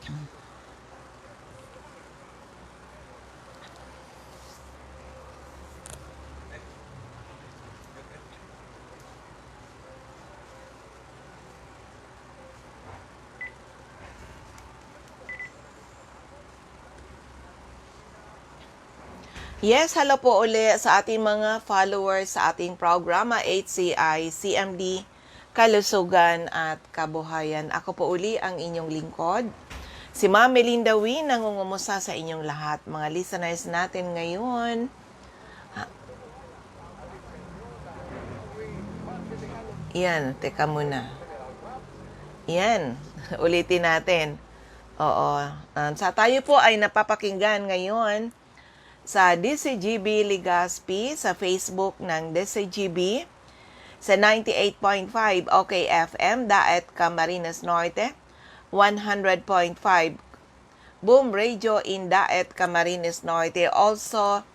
Yes, hello po uli sa ating mga followers sa ating programa HCI, CMD, Kalusugan at Kabuhayan. Ako po uli ang inyong lingkod, si Ma'am Melinda Win, nangungumusta sa inyong lahat. Mga listeners natin ngayon, yan, teka muna. Yan, ulitin natin. Oo, sa tayo po ay napapakinggan ngayon sa DCGB Legazpi, sa Facebook ng DCGB, sa 98.5 OK FM, Daet Camarines Norte, 100.5 Boom Radio in Daet Camarines Norte, also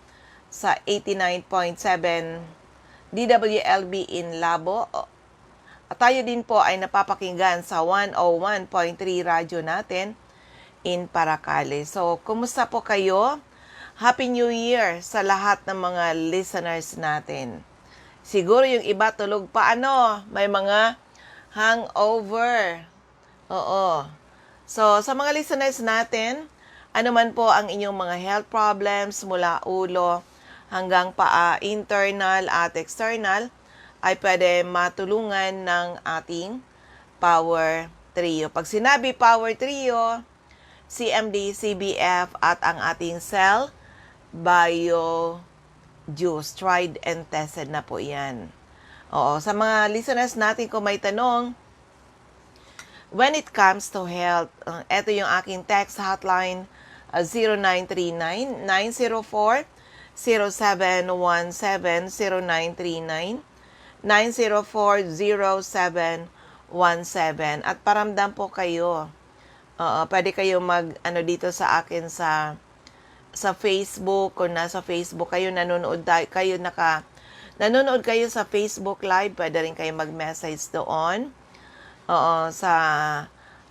sa 89.7 DWLB in Labo. At tayo din po ay napapakinggan sa 101.3 radyo natin in Paracale. So, kumusta po kayo? Happy New Year sa lahat ng mga listeners natin. Siguro yung iba tulog pa, may mga hangover. Oo. So, sa mga listeners natin, ano man po ang inyong mga health problems mula ulo hanggang paa, internal at external, ay pwede matulungan ng ating Power Trio. Pag sinabi Power Trio, CMD, CBF at ang ating Cell Bio Juice, tried and tested na po yan. Oo, sa mga listeners natin kung may tanong, when it comes to health, ito yung aking text hotline, 0939-904-0717, 0939-904-0717. At paramdam po kayo, pwede kayo dito sa akin sa Facebook. Kung nasa Facebook kayo, nanonood kayo sa Facebook Live, pwede rin kayo mag-message doon. Sa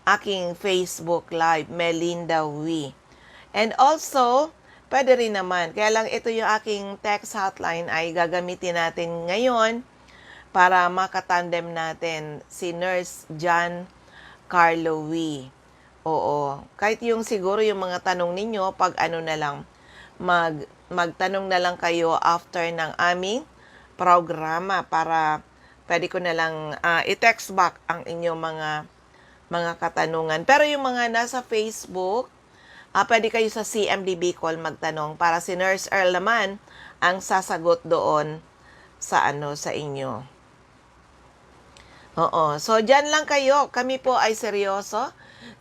aking Facebook Live, Melinda Wee. And also, pwede rin naman, kaya lang ito yung aking text hotline ay gagamitin natin ngayon para makatandem natin si Nurse John Carlo Wee. Oo. Kahit yung siguro yung mga tanong ninyo, pag magtanong na lang kayo after ng aming programa para pwede ko na lang i-text back ang inyong mga katanungan. Pero yung mga nasa Facebook, pwede kayo sa CMDB call magtanong para si Nurse Earl naman ang sasagot doon sa inyo. Oo. So, dyan lang kayo. Kami po ay seryoso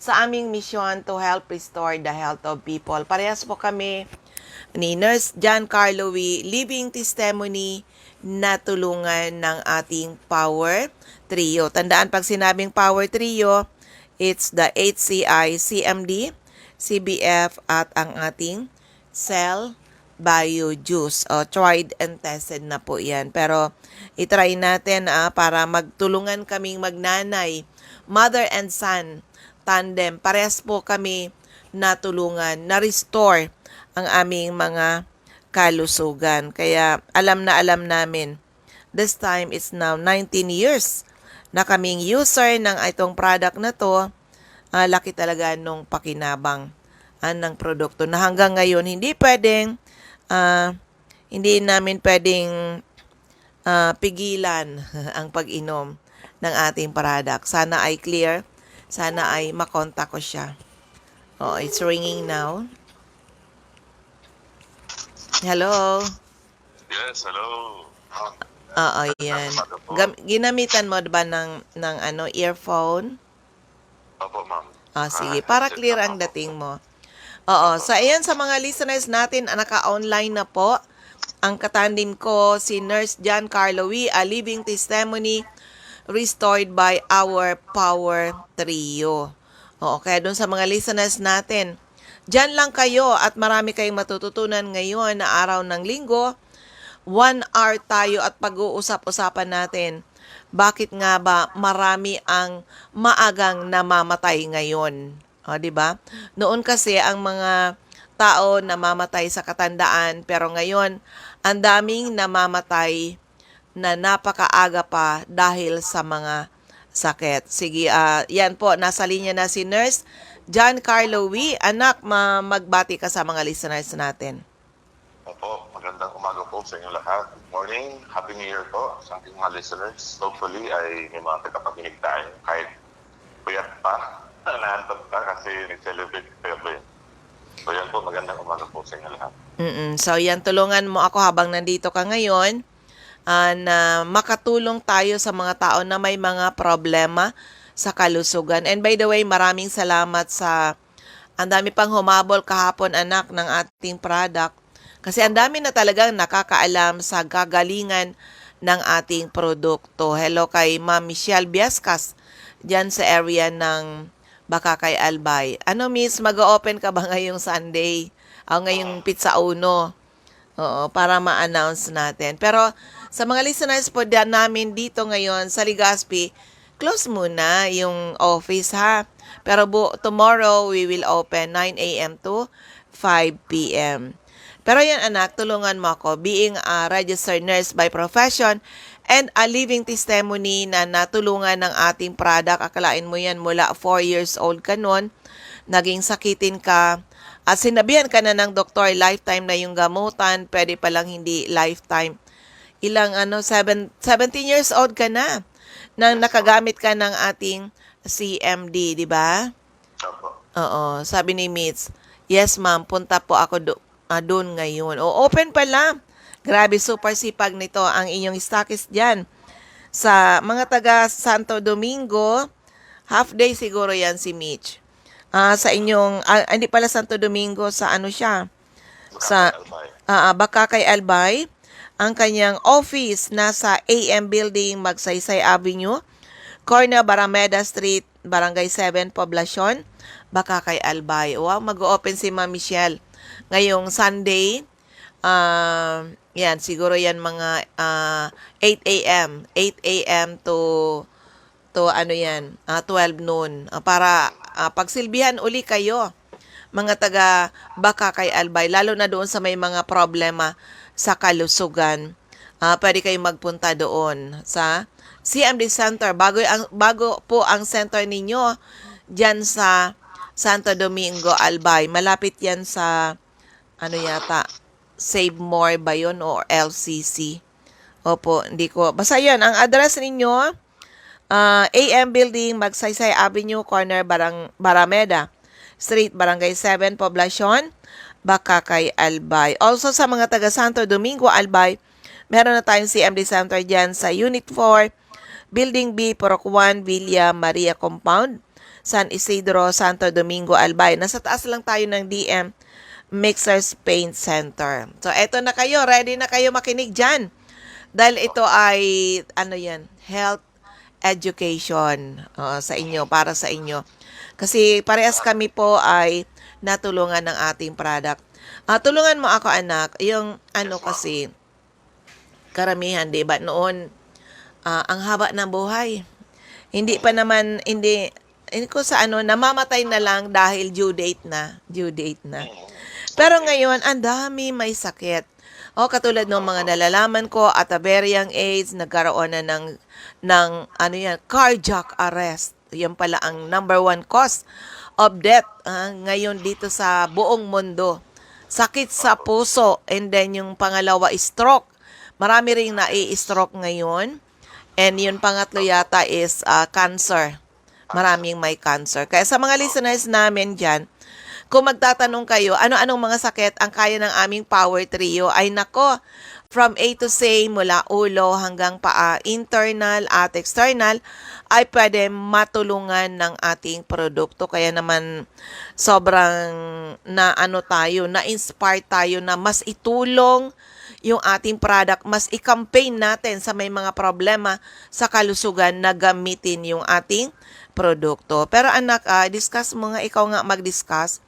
sa aming mission to help restore the health of people. Parehas po kami ni Nurse John Carlo Wee, living testimony na tulungan ng ating Power Trio. Tandaan, pag sinabing Power Trio, it's the HCI, CMD, CBF at ang ating Cell Bio Juice. Tried and tested na po yan. Pero itry natin para magtulungan kaming magnanay, mother and son, tandem. Parehas po kami natulungan, na-restore ang aming mga kalusugan. Kaya alam na alam namin, this time it's now 19 years na kaming user ng itong product na to. Laki talaga nung pakinabang ng produkto na hanggang ngayon hindi namin pwedeng pigilan ang pag-inom ng ating product. Sana ay clear. Sana ay makontak ko siya. It's ringing now. Hello? Yes, hello. Yan. Ginamitan mo ba ng earphone? Opo, ma'am. Sige. Para clear ang dating mo. So ayan sa mga listeners natin, naka-online na po ang katandim ko, si Nurse John Carlo Wee, a living testimony restored by our Power Trio. Kaya dun sa mga listeners natin, dyan lang kayo at marami kayong matututunan ngayon na araw ng linggo. 1 hour tayo at pag-uusap-usapan natin. Bakit nga ba marami ang maagang namamatay ngayon? O, di ba? Noon kasi ang mga tao namamatay sa katandaan, pero ngayon ang daming namamatay na napakaaga pa dahil sa mga sakit. Sige, yan po, nasa linya na si Nurse John Carlo Wee. Anak, magbati ka sa mga listeners natin. Opo, magandang umaga po sa inyo lahat. Good morning, Happy New Year po sa ating mga listeners. Hopefully ay may mga tagapakinig tayo kahit puyat pa, naantot pa kasi nag-celebrate kayo ba yun. So yan po, magandang umaga po sa inyo lahat. So yan, tulungan mo ako habang nandito ka ngayon na makatulong tayo sa mga tao na may mga problema sa kalusugan. And by the way, maraming salamat sa ang dami pang humabol kahapon, anak, ng ating product. Kasi ang dami na talagang nakakaalam sa gagalingan ng ating produkto. Hello kay Ma'am Michelle Biascas dyan sa area ng Bakakay Albay. Ano miss, mag-open ka ba ngayong Sunday? O ngayong Pizza Uno? Oo, para ma-announce natin. Pero sa mga listeners po namin dito ngayon sa Legazpi, close muna yung office ha. Pero tomorrow we will open 9 a.m. to 5 p.m. Pero yan anak, tulungan mo ako being a registered nurse by profession and a living testimony na natulungan ng ating product. Akalain mo yan mula 4 years old ka nun, naging sakitin ka, at sinabihan ka na ng doktor, lifetime na yung gamutan, pwede palang hindi lifetime. 17 years old ka na nang nakagamit ka ng ating CMD, di ba? Opo. Oo, sabi ni Mitz, yes ma'am, punta po ako doon ngayon. O, open pala. Grabe, super sipag nito ang inyong stockist dyan. Sa mga taga Santo Domingo, half day siguro yan si Mitch. Sa inyong, hindi pala Santo Domingo, sa ano siya? Sa Bakakay Albay. Ang kanyang office nasa AM Building, Magsaysay Avenue, corner Barameda Street, Barangay 7, Poblacion, Bakakay Albay. Wow, mag-open si Ma'am Michelle ngayong Sunday. Yan, siguro yan mga 8 a.m. 8 a.m. to 12 noon. Para pagsilbihan uli kayo, mga taga Bakakay Albay, lalo na doon sa may mga problema sa kalusugan. Pwede kayong magpunta doon sa CMD Center. Bago po ang center ninyo dyan sa Santo Domingo, Albay. Malapit yan sa Save More ba yun o LCC? Opo, hindi ko. Basta yan, ang address ninyo, AM Building, Magsaysay Avenue, corner Barameda Street, Barangay 7, Poblacion, Bakakay Albay. Also sa mga taga Santo Domingo, Albay, meron na tayong CMD Center dyan sa Unit 4, Building B, Purok 1, Villa Maria Compound, San Isidro, Santo Domingo, Albay. Nasa taas lang tayo ng DM Mixers Paint Center. So, eto na kayo. Ready na kayo makinig dyan. Dahil ito ay, health education sa inyo, para sa inyo. Kasi parehas kami po ay natulungan ng ating product. Tulungan mo ako, anak. Yung kasi, karamihan, di ba? Noon, ang haba ng buhay. Hindi ko namamatay na lang dahil due date na. Pero ngayon, ang dami may sakit. Katulad ng mga nalalaman ko, at a very young age, nagkaroon na ng cardiac arrest. Yan pala ang number 1 cause of death ngayon dito sa buong mundo. Sakit sa puso, and then yung pangalawa, stroke. Marami ring nai-stroke ngayon. And yung pangatlo yata is cancer. Maraming may cancer. Kaya sa mga listeners namin dyan, kung magtatanong kayo, ano-anong mga sakit ang kaya ng aming Power Trio, ay nako, from A to Z, mula ulo hanggang paa, internal at external, ay pwede matulungan ng ating produkto. Kaya naman, sobrang na-inspire tayo na mas itulong yung ating product, mas i-campaign natin sa may mga problema sa kalusugan na gamitin yung ating produkto. Pero anak, discuss mo nga, ikaw nga mag-discuss.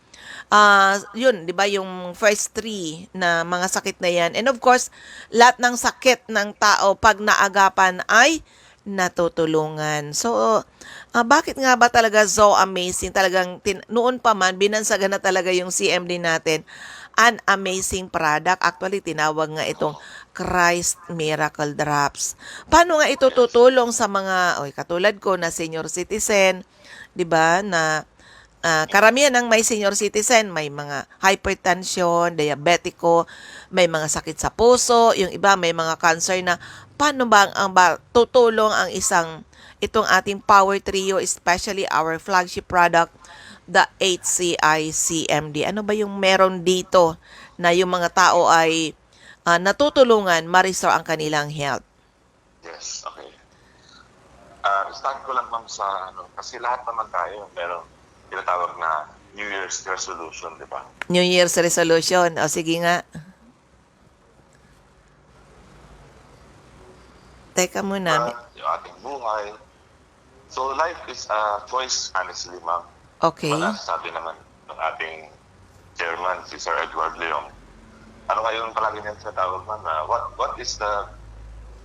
Yun, di ba, yung first 3 na mga sakit na yan. And of course, lahat ng sakit ng tao pag naagapan ay natutulungan. So, bakit nga ba talaga so amazing? Talagang noon pa man, binansagan na talaga yung CMD natin. An amazing product. Actually, tinawag nga itong Christ Miracle Drops. Paano nga ito tutulong sa mga, katulad ko na senior citizen, di ba, na karamihan ng may senior citizen, may mga hypertension, diabetiko, may mga sakit sa puso, yung iba may mga cancer na paano ba tutulong ang itong ating Power Trio, especially our flagship product, the HCI CMD. Ano ba yung meron dito na yung mga tao ay natutulungan ma-restore ang kanilang health? Yes, okay. Start ko lang ma'am sa kasi lahat naman tayo meron tinatawag na New Year's resolution, di ba? New Year's resolution. O sige nga. Teka muna. Yung ating buhay. So life is a choice, honestly, ma'am. Okay. Sabi naman ng ating chairman, si Sir Edward Leong. Ano kayo yung palagi niya sa tawag man na what is the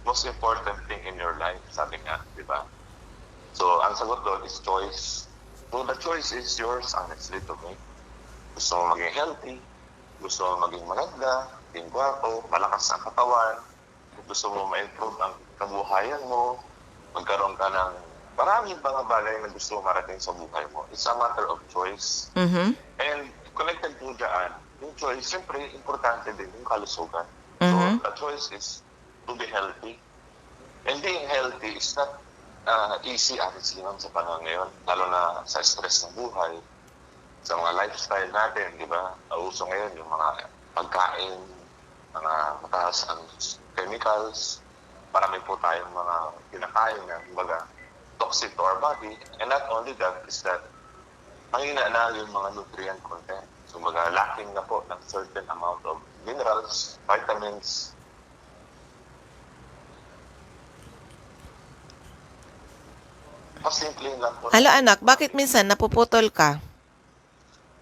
most important thing in your life? Sabi nga, di ba? So ang sagot doon is choice. So the choice is yours, honestly, to make. Gusto mo maging healthy, gusto mo maging maganda, maging gwapo, malakas ang katawan, gusto mo ma-improve ang kabuhayan mo, magkaroon ka ng maraming mga bagay na gusto mo marating sa buhay mo. It's a matter of choice. Mhm. And connected to dyan, yung choice, siyempre, importante din yung kalusugan. Mhm. So the choice is to be healthy. And being healthy is not easy, honestly, ma'am, sa panahon ngayon. Lalo na sa stress ng buhay, sa mga lifestyle natin, di ba? Nauso ngayon yung mga pagkain, mga mataas ang chemicals, marami po tayong mga kinakain na, kumbaga, toxic to our body. And not only that, is that mahina na yung mga nutrient content. So, kumbaga, lacking na po ng certain amount of minerals, vitamins. Simple lang po. Alo anak, bakit minsan napuputol ka?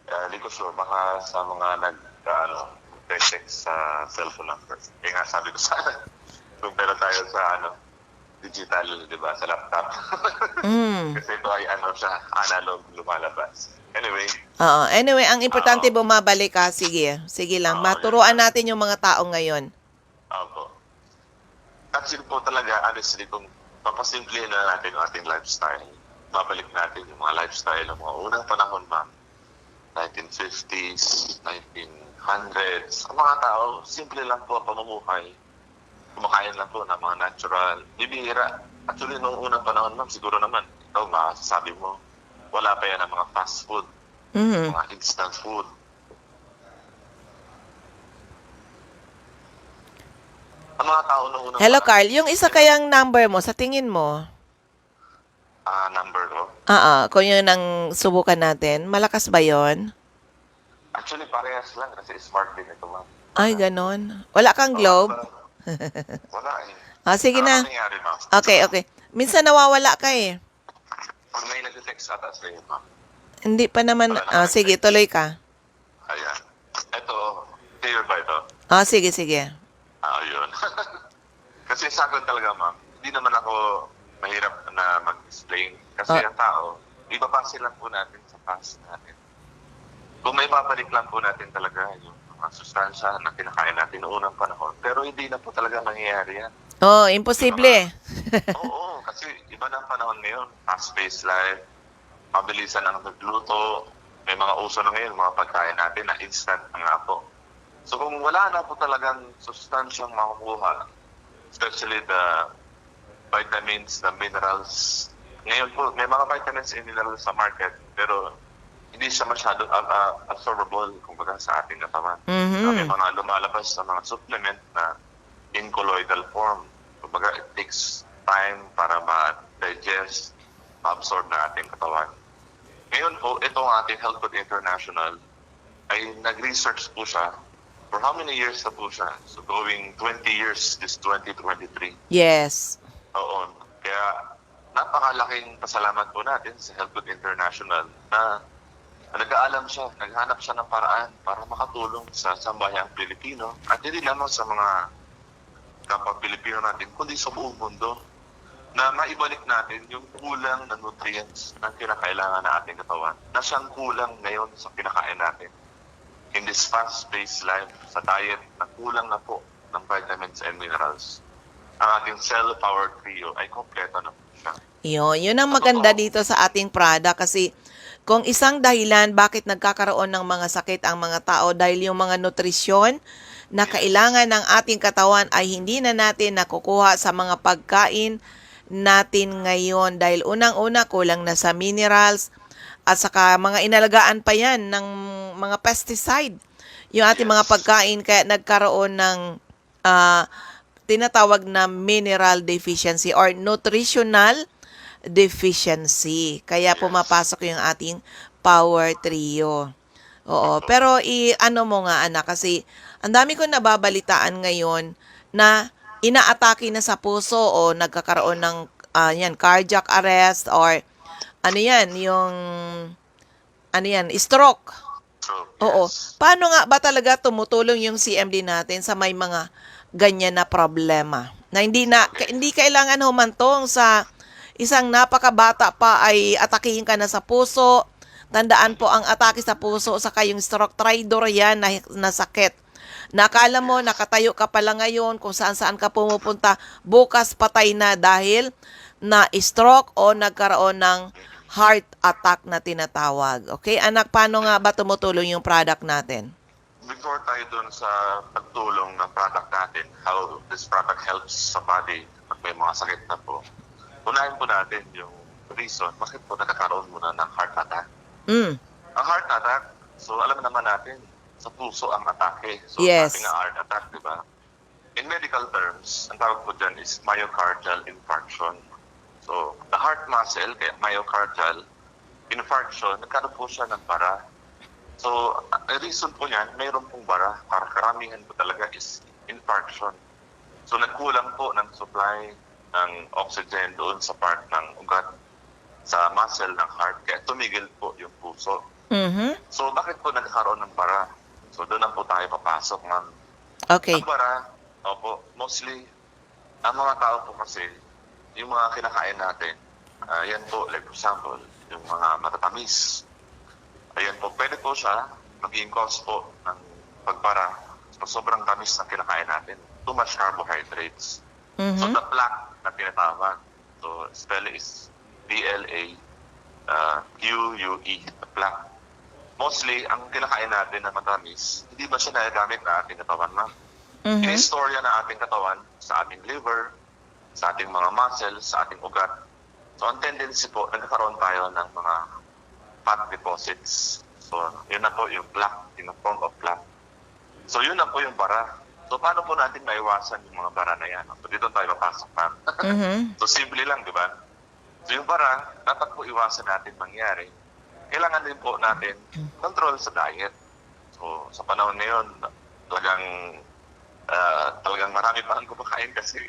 Hindi ko sure, baka sa mga text sa cellphone number. Nga sabi ko sana, kumpara tayo sa digital, di ba, sa laptop. Kasi ito ay analog lumalabas. Anyway. Oo. Anyway, ang importante bumabalik ka. Sige. Sige lang. Maturuan natin yung mga tao ngayon. Opo. Actually po talaga, honestly, kung papasimplihin na natin yung ating lifestyle, mabalik natin yung mga lifestyle ng mga unang panahon, ma'am. 1950s, 1900s. Ang mga tao, simple lang po ang pamumuhay. Kumakain lang po ng mga natural. Bibihira. Actually, noong unang panahon, ma'am, siguro naman, ikaw masasabi mo, wala pa yan ang mga fast food, mga instant food. Ang mga tao noong unang Hello, panahon, Carl. Yung isa kayang number mo, sa tingin mo? number ko. Kung yun ang subukan natin, malakas ba yon? Actually, parehas lang kasi smart din ito, ma'am. Ay, ganon. Wala kang globe? Wala eh. Sige na. Ano nangyari, ma'am? Okay. Minsan nawawala ka eh. Pag may nag-text ata sa iyo, ma'am. Hindi pa naman. Sige, tuloy ka. Ayan. Ito, clear ba ito? Sige. Yun. Kasi sa akin talaga, ma'am, hindi naman ako mahirap na mag-explain. Kasi ang tao, ibabase lang po natin sa past natin. Kung may babalik lang po natin talaga yung mga sustansya na kinakain natin noong unang panahon, pero hindi na po talaga mangyayari yan. Imposible. Oo, kasi iba na ang panahon ngayon. Fast-paced life, mabilisan ang nagluto, may mga uso na ngayon, mga pagkain natin na instant na nga po. So kung wala na po talagang sustansyang makukuha, especially the vitamins, the minerals, ngayon po, may mga vitamins and minerals sa market, pero hindi siya masyado absorbable, kumbaga, sa ating katawan. May mga lumalabas sa mga supplement na in colloidal form. Kumbaga, it takes time para ma-digest, ma-absorb na ating katawan. Ngayon po, itong ating Health Food International ay nag-research po siya for how many years na po siya? So going 20 years, this 2023. Yes. Oo. Kaya napakalaking pasalamat po natin sa Health Food International na nag-aalam siya, naghanap siya ng paraan para makatulong sa sambayang Pilipino at hindi lamang sa mga kapwa Pilipino natin, kundi sa buong mundo. na maibalik natin yung kulang na nutrients na kinakailangan ng ating katawan na siyang kulang ngayon sa kinakain natin. In this fast-paced life, sa diet, na kulang na po ng vitamins and minerals. Ang ating cell-powered trio ay kompleto na po siya. Yun ang maganda dito sa ating product kasi kung isang dahilan bakit nagkakaroon ng mga sakit ang mga tao dahil yung mga nutrisyon na kailangan ng ating katawan ay hindi na natin nakukuha sa mga pagkain natin ngayon dahil unang-una kulang na sa minerals at saka mga inalagaan pa yan ng mga pesticide yung ating mga pagkain kaya nagkaroon ng tinatawag na mineral deficiency or nutritional deficiency. Kaya pumapasok yung ating power trio. Oo, pero ano mo nga anak kasi ang dami kong nababalitaan ngayon na inaatake na sa puso o nagkakaroon ng yan, cardiac arrest or ano yan, yung stroke. So, Oo. yes. Paano nga ba talaga tumutulong yung CMD natin sa may mga ganyan na problema? Na hindi kailangan humantong sa isang napakabata pa ay atakihin ka na sa puso. Tandaan po ang atake sa puso sa kayong stroke traitor yan na sakit. Nakala mo nakatayo ka pala ngayon kung saan-saan ka pumupunta, bukas patay na dahil na stroke o nagkaroon ng heart attack na tinatawag. Okay, anak, paano nga ba tumutulong yung product natin? Before tayo dun sa pagtulong ng product natin, how this product helps sa body pag may mga sakit na po, unahin po natin yung reason bakit po nagkakaroon muna ng heart attack. Mm. Ang heart attack, so alam naman natin, sa puso ang atake. So Yes. sabi nga heart attack, di ba? In medical terms, ang tawag po dyan is myocardial infarction. So, the heart muscle, kaya myocardial infarction, nagkaroon po siya ng bara. So, ang reason po niyan, mayroon pong bara. Karamihan po talaga is infarction. So, nagkulang po ng supply ng oxygen doon sa part ng ugat, sa muscle ng heart, kaya tumigil po yung puso. Mhm. So, bakit po nagkaroon ng bara? So, doon na po tayo papasok, ma'am. Okay. Ang bara, opo, mostly, ang mga tao po kasi, yung mga kinakain natin, yan po, like for example, yung mga matatamis. Ayan po, pwede po siya maging cause po ng pagbara. So, sobrang tamis ng kinakain natin. Too much carbohydrates. So, Mhm. the plaque na tinatawag. So, spell is PLAQUE, the plaque. Mostly, ang kinakain natin na matamis, hindi ba siya nagagamit na ating katawan, ma'am? Mhm. Inistorya na ating katawan sa ating liver, sa ating mga muscles, sa ating ugat. So, ang tendency po, nagkakaroon tayo ng mga fat deposits. So, yun na po yung plaque, in the form of plaque. So, yun na po yung bara. So, paano po natin maiwasan yung mga bara na yan? So, dito tayo papasok, ma'am. Mhm. So, simple lang, di ba? So, yung bara, dapat po iwasan natin mangyari. Kailangan din po natin control sa diet. So, sa panahon ngayon, talagang marami pa ang kumakain kasi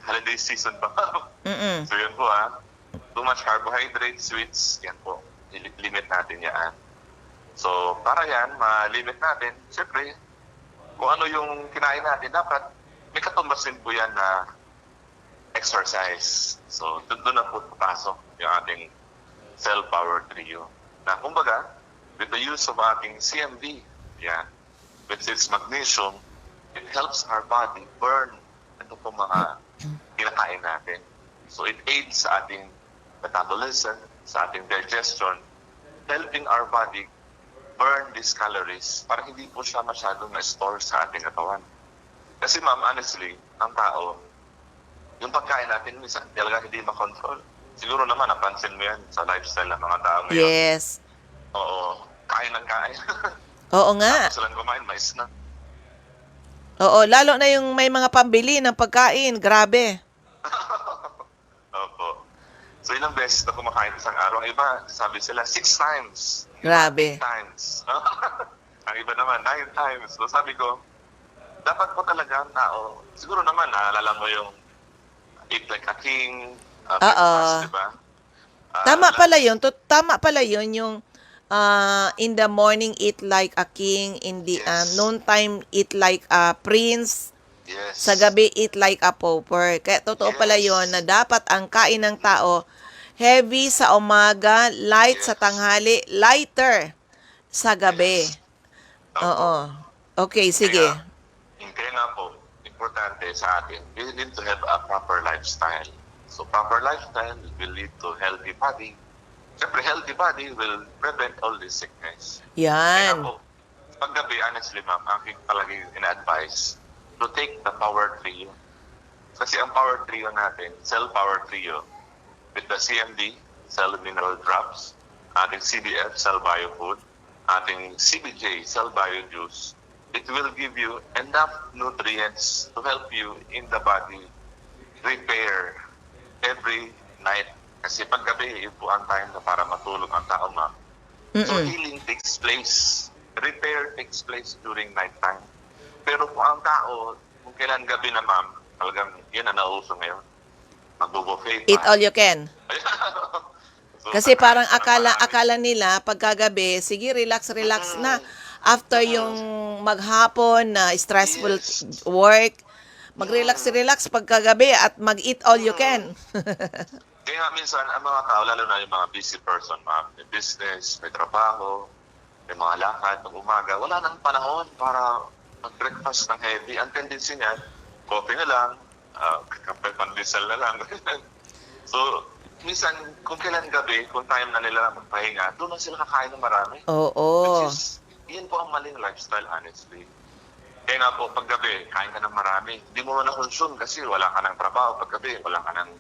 holiday season pa. Mhm. So, yun po too much carbohydrates, sweets, yan po. Limit natin yan. So, para yan, ma-limit natin, siyempre, kung ano yung kinain natin, dapat may katumbasin po yan na exercise. So, doon na po papasok yung ating cell-powered trio. Na, kumbaga, with the use of ating CMV, with its magnesium, it helps our body burn ito po mga kinakain natin. So, it aids sa ating metabolism, sa ating digestion, helping our body burn these calories para hindi po siya masyadong na-store sa ating katawan. Kasi ma'am, honestly, ang tao, yung pagkain natin, minsan talaga hindi makontrol. Siguro naman, napansin mo yan sa lifestyle ng mga tao ngayon. Yes. Oo, kain ng kain. Oo nga. Tapos silang kumain, mais na. Oo, lalo na yung may mga pambili ng pagkain. Grabe. Opo. So, ilang beses na kumakain isang araw. Ang iba, sabi sila, 6 times. Grabe. 8 times. Ang iba naman, 9 times. So, sabi ko, dapat po talaga ang tao, siguro naman, naalala mo yung eat like a king, breakfast, diba? Tama pala yun. Tama pala yun yung in the morning eat like a king, in the Yes. noontime eat like a prince, Yes. Sa gabi, eat like a pauper. Kaya totoo pala Yes. yon na dapat ang kain ng tao, heavy sa umaga, light sa Yes. tanghali, lighter sa gabi. Yes. Opo. Oo. Okay, sige. Kaya nga po, importante sa atin, we need to have a proper lifestyle. So proper lifestyle will lead to healthy body. Siyempre, healthy body will prevent all this sickness. Kaya Yan. po, paggabi, honestly ma'am, aking palagi ina-advise to take the power trio. Kasi ang power trio natin, cell power trio, with the CMD, cell mineral drops, ating CBF, cell bio food, ating CBJ, cell bio juice, it will give you enough nutrients to help you in the body repair every night. Kasi paggabi, yun po ang time na para matulog ang tao, ma'am. So healing takes place. Repair takes place during nighttime. Pero kung ang tao, kung kailan gabi na, ma'am, talagang yun ang nauso ngayon. Magbo-buffet pa. Eat all you can. So, Kasi parang marami. akala nila pagkagabi, sige, relax na. After yung maghapon na stressful Yes. work, mag-relax pagkagabi at mag-eat all you can. Kaya nga minsan, ang mga tao, lalo na yung mga busy person, ma'am, may business, may trabaho, may mga lakad ng umaga, wala nang panahon para mag-breakfast ng heavy. Ang tendency niyan, coffee na lang, kape pandesal na lang. So, minsan, kung kailan gabi, kung time na nila magpahinga, doon na sila kakain ng marami. Oo. Which is, yun po ang maling lifestyle, honestly. Kaya nga po, paggabi, kain ka ng marami. Hindi mo na-consume kasi wala ka ng trabaho. Paggabi, wala ka ng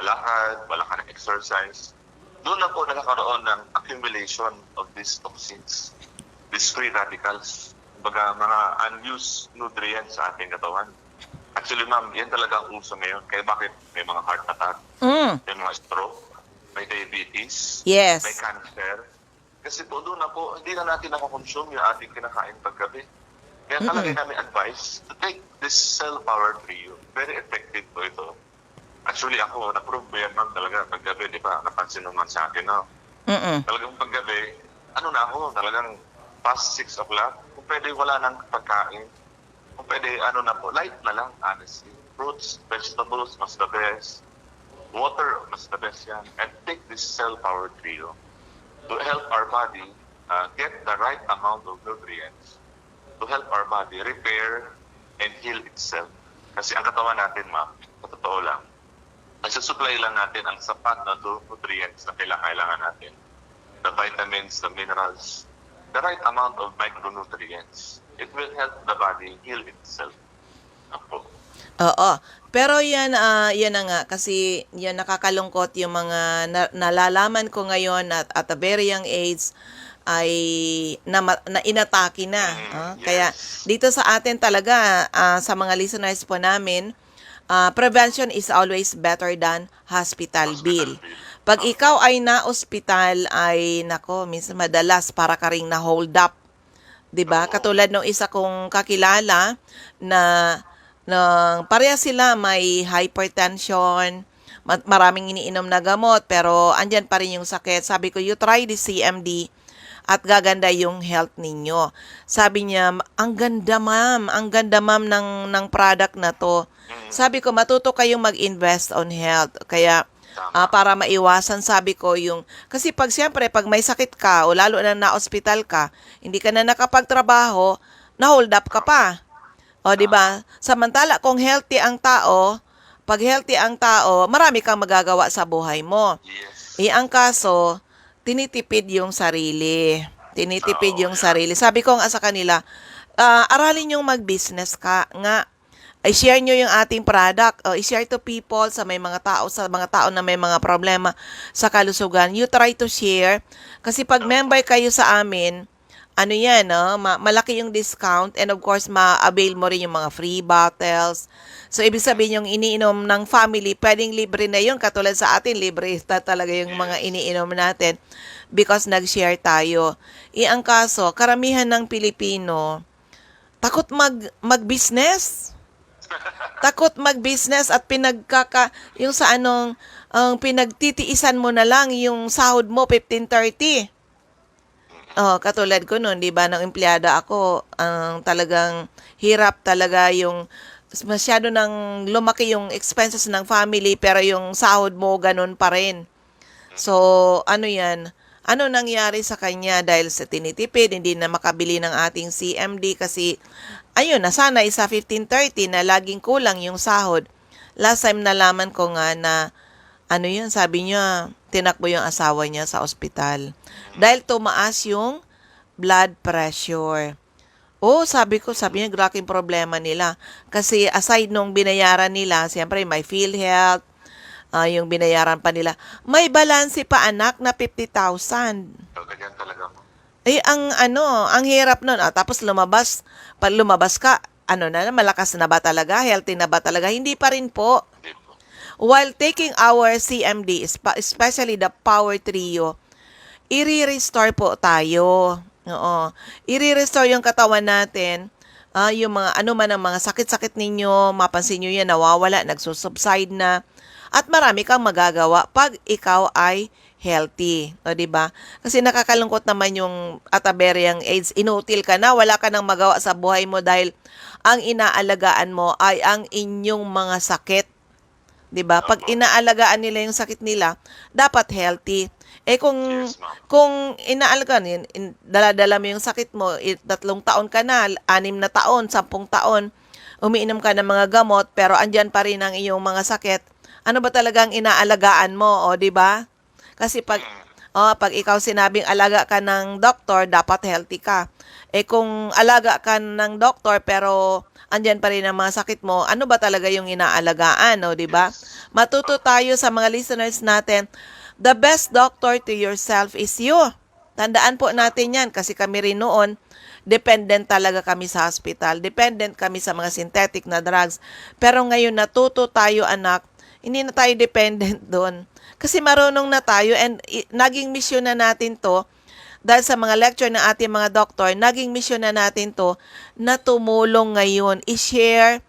lakad, wala ka ng exercise. Doon na po nagkakaroon ng accumulation of these toxins, these free radicals, mga unused nutrients sa ating katawan. Actually, ma'am, yan talaga ang uso ngayon. Kaya bakit may mga heart attack, may mga stroke, may diabetes, Yes. may cancer. Kasi po doon na po, hindi na natin nakakonsume yung ating kinakain paggabi. Kaya talaga namin advice to take this cell power trio. Very effective po ito. Actually ako, na-prove mo yan ma'am talaga paggabi, di ba? Napansin naman sa akin, no? Talagang paggabi, ano na ako, talagang past 6 o'clock, kung pwede wala nang pagkain, kung pwede ano na po, light na lang, honestly. Fruits, vegetables, mas the best. Water, mas the best yan. And take this cell power trio to help our body get the right amount of nutrients to help our body repair and heal itself. Kasi ang katawan natin, ma'am, sa totoo lang, nagsusupply lang natin ang sapat na nutrients na kailangan natin. The vitamins, the minerals, the right amount of micronutrients. It will help the body heal itself. Apo. Oo. Pero yan, yan na nga, kasi yan nakakalungkot yung mga nalalaman ko ngayon at a very young age ay na inatake na. Yes. Kaya dito sa atin talaga, sa mga listeners po namin, prevention is always better than hospital bill. Pag ikaw ay na-ospital, ay nako, minsan madalas para ka ring na-hold up. 'Di ba? Katulad nung isa kong kakilala na pareha sila may hypertension, maraming iniinom na gamot, pero andyan pa rin yung sakit. Sabi ko, you try the CMD at gaganda yung health ninyo. Sabi niya, ang ganda ma'am ng product na to. Sabi ko, matuto kayong mag-invest on health. Kaya para maiwasan, sabi ko, yung kasi siyempre pag may sakit ka o lalo na na-hospital ka, hindi ka na nakapagtrabaho, na-hold up ka pa. O, di ba? Samantala, kung healthy ang tao, pag healthy ang tao, marami kang magagawa sa buhay mo. Yes. Ang kaso, tinitipid yung sarili. Sarili. Sabi ko nga sa kanila, aralin yung mag-business ka nga. I-share nyo yung ating product. I-share to people sa mga tao na may mga problema sa kalusugan. You try to share. Kasi pag member kayo sa amin, ano yan, malaki yung discount and of course, ma-avail mo rin yung mga free bottles. So, ibig sabihin yung iniinom ng family, pwedeng libre na yun. Katulad sa atin, libre talaga yung mga iniinom natin because nag-share tayo. Ang kaso, karamihan ng Pilipino, takot mag-business. Takot mag-business at yung sa pinagtitiisan mo na lang yung sahod mo, 15-30. Oh, katulad ko noon, 'di ba, nang empleyada ako, ang talagang hirap talaga yung masyado nang lumaki yung expenses ng family pero yung sahod mo ganun pa rin. So, ano 'yan? Ano nangyari sa kanya dahil sa tinitipid, hindi na makabili ng ating CMD kasi ayun, nasanay sa 15:30 na laging kulang yung sahod. Last time nalaman ko nga na ano yun, sabi niya, tinakbo yung asawa niya sa ospital. Dahil tumaas yung blood pressure. Oh, sabi niya, graking problema nila. Kasi aside nung binayaran nila, siyempre may PhilHealth, yung binayaran pa nila. May balanse pa anak na 50,000. So, ganyan talaga po. Eh, ang hirap nun. Tapos pag lumabas ka, ano na, malakas na ba talaga? Healthy na ba talaga? Hindi pa rin po. Hindi po. While taking our CMD, especially the Power Trio, i-restore po tayo. Oo. I-restore yung katawan natin. Yung mga ano man ang mga sakit-sakit ninyo, mapansin nyo yan, nawawala, nagsusubside na. At marami kang magagawa pag ikaw ay healthy. O, diba? Kasi nakakalungkot naman yung ataberyang AIDS. Inutil ka na, wala ka nang magawa sa buhay mo dahil ang inaalagaan mo ay ang inyong mga sakit. 'Di ba? Pag inaalagaan nila yung sakit nila, dapat healthy. Eh Yes, ma'am. kung inaalagaan dala-dala mo yung sakit mo, 3 taon ka na, 6 na taon, 10 taon, umiinom ka ng mga gamot pero andyan pa rin ang iyong mga sakit. Ano ba talagang inaalagaan mo, o 'di ba? Kasi pag ikaw sinabing alaga ka ng doktor, dapat healthy ka. Eh kung alaga ka ng doktor pero andyan pa rin ang mga sakit mo, ano ba talaga yung inaalagaan, no, 'di ba? Matuto tayo sa mga listeners natin. The best doctor to yourself is you. Tandaan po natin 'yan kasi kami rin noon dependent talaga kami sa hospital. Dependent kami sa mga synthetic na drugs. Pero ngayon natuto tayo, anak, hindi na tayo dependent doon. Kasi marunong na tayo and naging mission na natin 'to. Dahil sa mga lecture ng ating mga doktor, naging mission na natin to na tumulong ngayon, i-share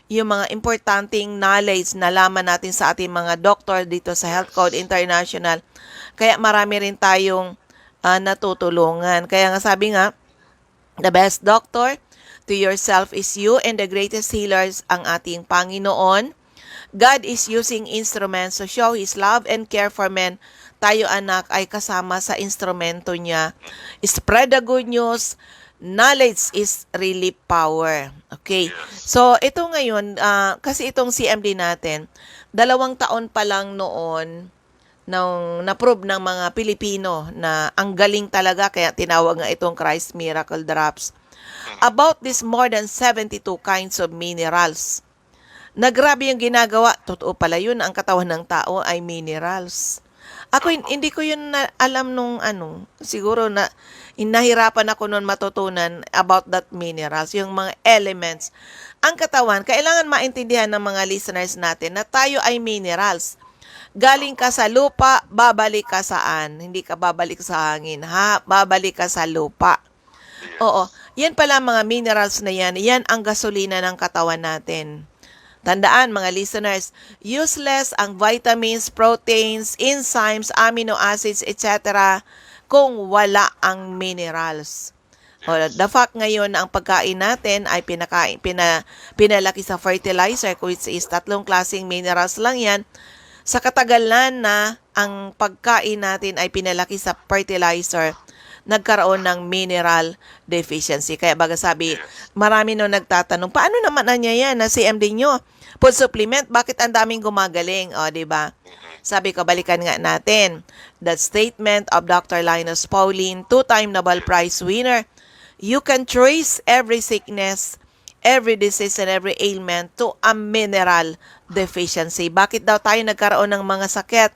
yung mga importanteng knowledge na laman natin sa ating mga doktor dito sa Health Code International. Kaya marami rin tayong natutulungan. Kaya nga sabi nga, the best doctor to yourself is you and the greatest healers ang ating Panginoon. God is using instruments to show His love and care for men. Tayo, anak, ay kasama sa instrumento niya. Spread the good news. Knowledge is really power. Okay. So, ito ngayon, kasi itong CMD natin, 2 taon pa lang noon nung na-prove ng mga Pilipino na ang galing talaga, kaya tinawag nga itong Christ Miracle Drops. About this more than 72 kinds of minerals. Na grabe yung ginagawa. Totoo pala yun, ang katawan ng tao ay minerals. Ako, hindi ko yun alam nung siguro na nahirapan ako noon matutunan about that minerals, yung mga elements. Ang katawan, kailangan maintindihan ng mga listeners natin na tayo ay minerals. Galing ka sa lupa, babalik ka saan? Hindi ka babalik sa hangin, ha? Babalik ka sa lupa. Oo, yan pala mga minerals na yan. Yan ang gasolina ng katawan natin. Tandaan mga listeners, useless ang vitamins, proteins, enzymes, amino acids, etc. kung wala ang minerals. The fact ngayon na ang pagkain natin ay pinalaki sa fertilizer, which is 3 klaseng minerals lang yan. Sa katagalan na ang pagkain natin ay pinalaki sa fertilizer, nagkaroon ng mineral deficiency. Kaya baga sabi, marami nung nagtatanong, paano naman niya yan na CMD nyo? Food supplement, bakit ang daming gumagaling? O, diba? Sabi ko, balikan nga natin. The statement of Dr. Linus Pauling, 2-time Nobel Prize winner. You can trace every sickness, every disease, and every ailment to a mineral deficiency. Bakit daw tayo nagkaroon ng mga sakit?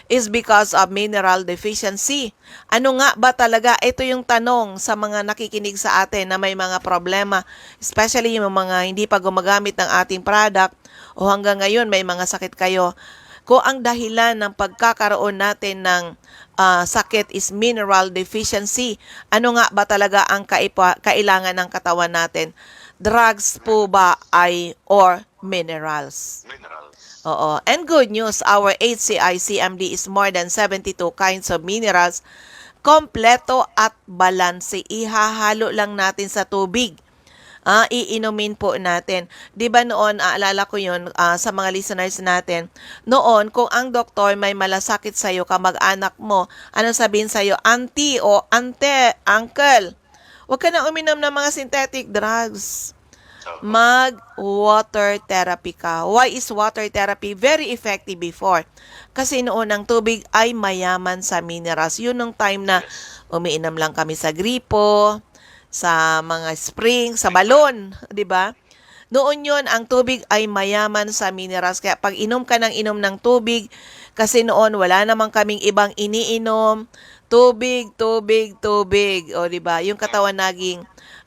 Is because of mineral deficiency. Ano nga ba talaga? Ito yung tanong sa mga nakikinig sa atin na may mga problema, especially yung mga hindi pa gumagamit ng ating product o hanggang ngayon may mga sakit kayo. Kung ang dahilan ng pagkakaroon natin ng sakit is mineral deficiency, ano nga ba talaga ang kailangan ng katawan natin? Drugs po ba ay or minerals? Minerals. Oo. And good news, our HCI CMD is more than 72 kinds of minerals kompleto at balanse. Ihahalo lang natin sa tubig. Iinumin po natin. 'Di ba noon, aalala ko 'yon sa mga listeners natin. Noon, kung ang doktor may malasakit sa iyo, kamag-anak mo, ano sabihin sa iyo? Auntie o ante, uncle, huwag ka na uminom ng mga synthetic drugs. Mag-water therapy ka. Why is water therapy very effective before? Kasi noon ang tubig ay mayaman sa minerals. Yun nung time na umiinom lang kami sa gripo, sa mga spring, sa balon, 'di ba? Noon 'yon, ang tubig ay mayaman sa minerals. Kaya pag inom ka ng tubig, kasi noon wala namang kaming ibang iniinom, tubig, tubig, tubig. O 'di ba? Yung katawan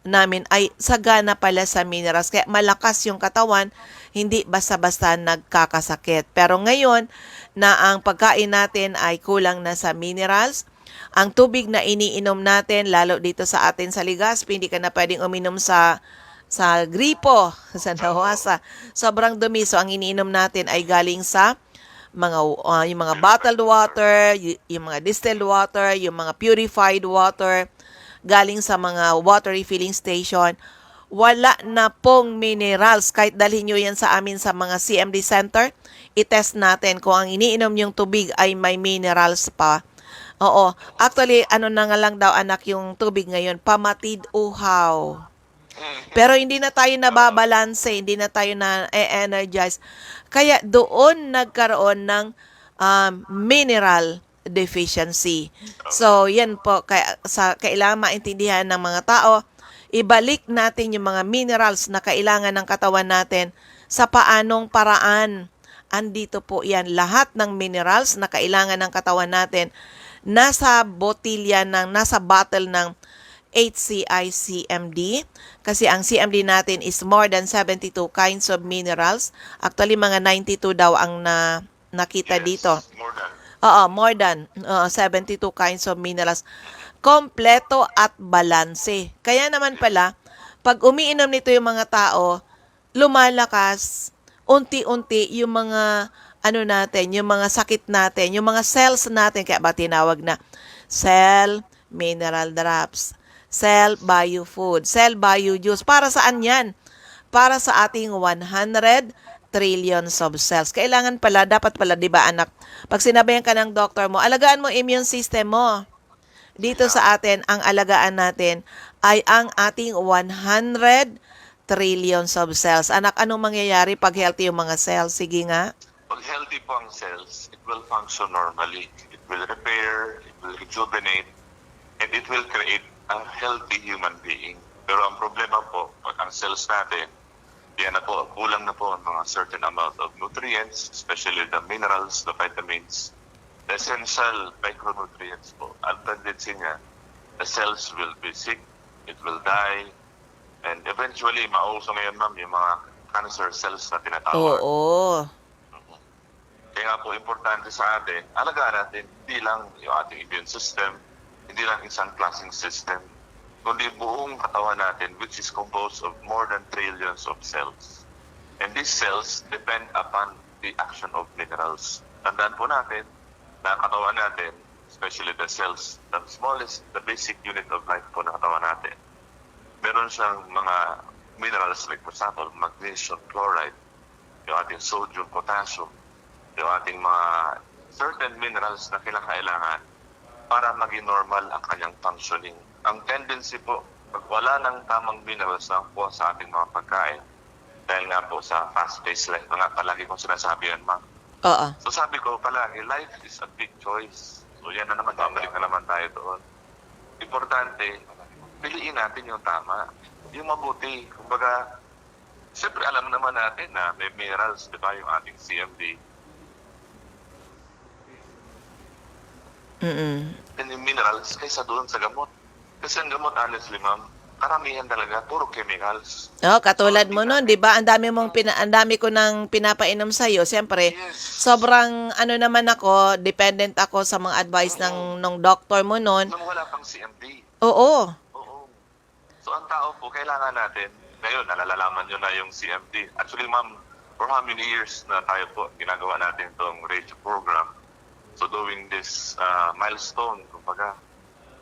namin ay sagana pala sa minerals. Kaya malakas yung katawan, hindi basta-basta nagkakasakit. Pero ngayon na ang pagkain natin ay kulang na sa minerals, ang tubig na iniinom natin, lalo dito sa atin sa Legazpi, hindi ka na pwedeng uminom sa gripo, sa nawasa. Sobrang dumi. So, ang iniinom natin ay galing sa yung mga bottled water, yung mga distilled water, yung mga purified water, galing sa mga water refilling station. Wala na pong minerals. Kahit dalhin nyo yan sa amin sa mga CMD Center, itest natin kung ang iniinom yung tubig ay may minerals pa. Oo. Actually, ano na nga lang daw anak yung tubig ngayon, pamatid uhaw. Pero hindi na tayo nababalanse, hindi na tayo na-energize. Kaya doon nagkaroon ng mineral deficiency. So, yan po. Kaya, kailangan maintindihan ng mga tao, ibalik natin yung mga minerals na kailangan ng katawan natin sa paanong paraan. Andito po yan. Lahat ng minerals na kailangan ng katawan natin nasa botilya nasa bottle ng HCI CMD. Kasi ang CMD natin is more than 72 kinds of minerals. Actually, mga 92 daw ang nakita dito. More than. More than 72 kinds of minerals. Kompleto at balanse. Kaya naman pala, pag umiinom nito yung mga tao, lumalakas, unti-unti yung mga yung mga sakit natin, yung mga cells natin, kaya ba tinawag na cell mineral drops, cell bio food, cell bio juice. Para saan yan? Para sa ating 100 trillions of cells. Kailangan pala, dapat pala, di ba anak, pag sinabayan ka ng doktor mo, alagaan mo immune system mo. Dito sa atin, ang alagaan natin ay ang ating 100 trillions of cells. Anak, anong mangyayari pag healthy yung mga cells? Sige nga. Pag healthy po ang cells, it will function normally. It will repair, it will rejuvenate, and it will create a healthy human being. Pero ang problema po, pag ang cells natin, yan na po, kulang na po ang mga certain amount of nutrients, especially the minerals, the vitamins, the essential micronutrients po. Ang tendency niya, the cells will be sick, it will die, and eventually, mauso ngayon ma'am, yung mga cancer cells na tinatawag. Oo. Kaya nga po, importante sa atin, alagaan natin hindi lang yung ating immune system, hindi lang isang klaseng system, kundi buong katawan natin, which is composed of more than trillions of cells. And these cells depend upon the action of minerals. Tandaan po natin na katawan natin, especially the cells, the smallest, the basic unit of life po ng katawan natin, meron siyang mga minerals like, for example, magnesium, chloride, yung ating sodium, potassium, yung ating mga certain minerals na kailangan para maging normal ang kanyang functioning. Ang tendency po, pag wala ng tamang minerals na po sa ating mga pagkain, dahil nga po sa fast-paced life, nga palagi kong sinasabi yan, ma'am. Oo. So sabi ko palagi, life is a big choice. So yan na naman, babalik na naman tayo doon. Importante, piliin natin yung tama, yung mabuti. Kumbaga, siyempre alam naman natin na may minerals, di ba, yung ating CMD. And yung minerals kaysa doon sa gamot. Kasi ang gamot, honestly, ma'am, karamihan talaga, puro chemicals. Katulad mo nun, 'di ba? Ang dami ko nang pinapainom sa iyo. Siyempre, sobrang naman ako, dependent ako sa mga advice ng doctor mo noon. Nung wala pang CMD. Oo. So ang tao po, kailangan natin, ngayon, nalalaman nyo na yung CMD. Actually, ma'am, for how many years na tayo po, ginagawa natin itong radio program. So doing this milestone, kumbaga,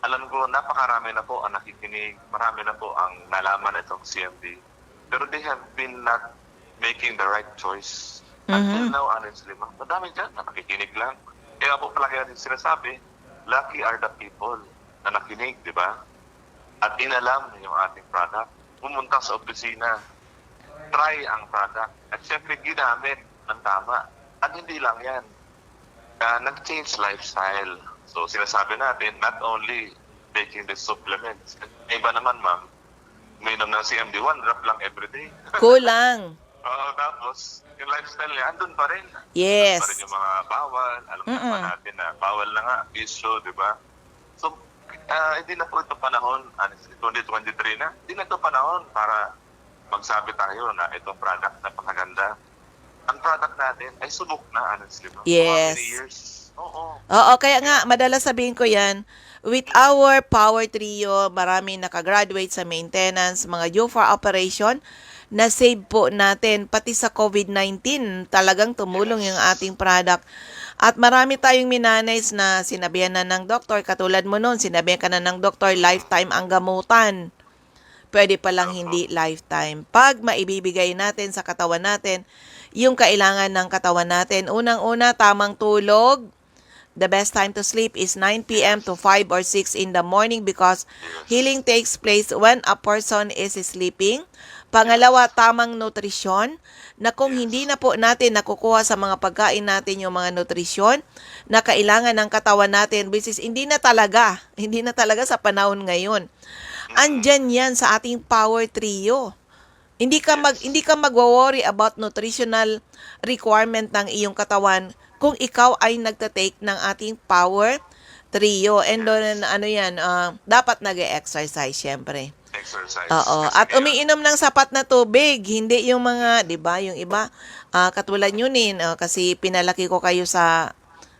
alam ko napakarami na po ang nakikinig, marami na po ang nalaman itong CMD. Pero they have been not making the right choice. Until now, honestly, madami dyan na nakikinig lang. Kaya po palagi natin sinasabi, lucky are the people na nakinig, di ba? At inalam yung ating product. Pumunta sa opisina, try ang product, at syempre ginamit ng tama. At hindi lang yan. Nag-change lifestyle. So sinasabi natin, not only taking the supplements. Iba naman, ma'am, uminom ng CMD, 1 drop lang everyday. Kulang. Oo, tapos yung lifestyle niya, andun pa rin. Yes. Andun pa rin yung mga bawal. Alam naman natin na bawal na nga, bisyo, di ba? So, hindi na po ito panahon, honestly, 2023 na, hindi na ito panahon para magsabi tayo na itong product napakaganda. Ang product natin ay subok na, honestly. No? Yes. How many years? Oo. Oo, kaya nga, madalas sabihin ko yan, with our Power Trio, marami nakagraduate sa maintenance, mga due for operation, na-save po natin, pati sa COVID-19, talagang tumulong yung ating product. At marami tayong minanays na sinabihan na ng doktor, katulad mo noon, sinabihan ka na ng doktor, lifetime ang gamutan. Pwede palang hindi lifetime. Pag maibibigay natin sa katawan natin, yung kailangan ng katawan natin, unang-una, tamang tulog. The best time to sleep is 9 p.m. to 5 or 6 in the morning because healing takes place when a person is sleeping. Pangalawa, tamang nutrisyon, na kung hindi na po natin nakukuha sa mga pagkain natin yung mga nutrisyon na kailangan ng katawan natin, which is hindi na talaga sa panahon ngayon. Andyan yan sa ating Power Trio. Hindi ka magwo-worry about nutritional requirement ng iyong katawan kung ikaw ay nagta-take ng ating Power Trio. And doon, dapat nag-exercise syempre. Exercise. Oo. At umiinom ng sapat na tubig. Hindi yung mga, di ba, yung iba, katulad nyo kasi pinalaki ko kayo sa,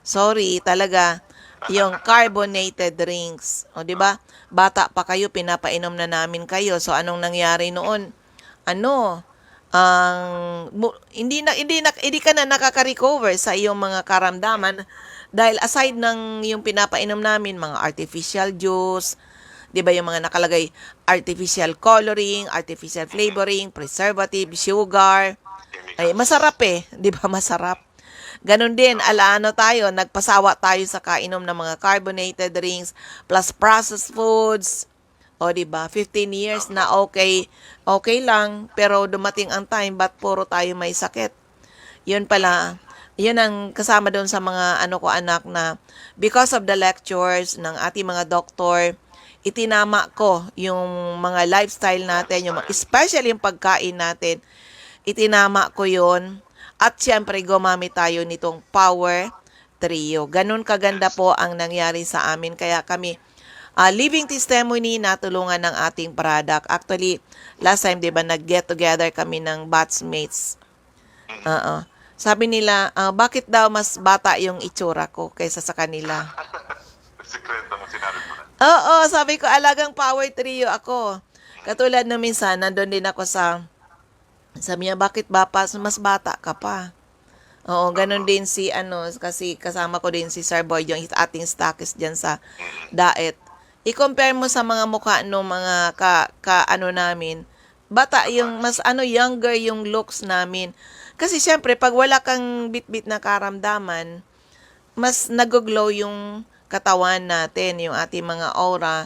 sorry, talaga, yung carbonated drinks. O, di ba? Bata pa kayo, pinapainom na namin kayo. So, anong nangyari noon? Hindi ka na nakaka-recover sa iyong mga karamdaman dahil aside ng yung pinapainom namin, mga artificial juice, di ba yung mga nakalagay, artificial coloring, artificial flavoring, preservative, sugar, ay masarap di ba masarap? Ganon din, nagpasawa tayo sa kainom ng mga carbonated drinks, plus processed foods, o di ba 15 years na okay lang, pero dumating ang time, ba't puro tayo may sakit? Yun pala, yun ang kasama doon sa mga anak na because of the lectures ng ating mga doktor, itinama ko yung mga lifestyle natin, especially yung pagkain natin, itinama ko yun. At syempre, gumamit tayo nitong Power Trio. Ganun kaganda po ang nangyari sa amin. Kaya kami, living testimony, natulungan ng ating product. Actually, last time, di ba, nag-get together kami ng batchmates. Sabi nila, bakit daw mas bata yung itsura ko kaysa sa kanila? Sekreto mo, sinabi mo na. Oo, sabi ko, alagang Power Trio ako. Katulad na minsan, nandun din ako sabi niya, bakit ba mas bata ka pa? Oo, ganun din kasi kasama ko din si Sir Boy, yung ating stockist dyan sa diet. I-compare mo sa mga mukha no mga namin, bata yung, mas younger yung looks namin. Kasi syempre, pag wala kang bit-bit na karamdaman, mas nag-glow yung katawan natin, yung ating mga aura.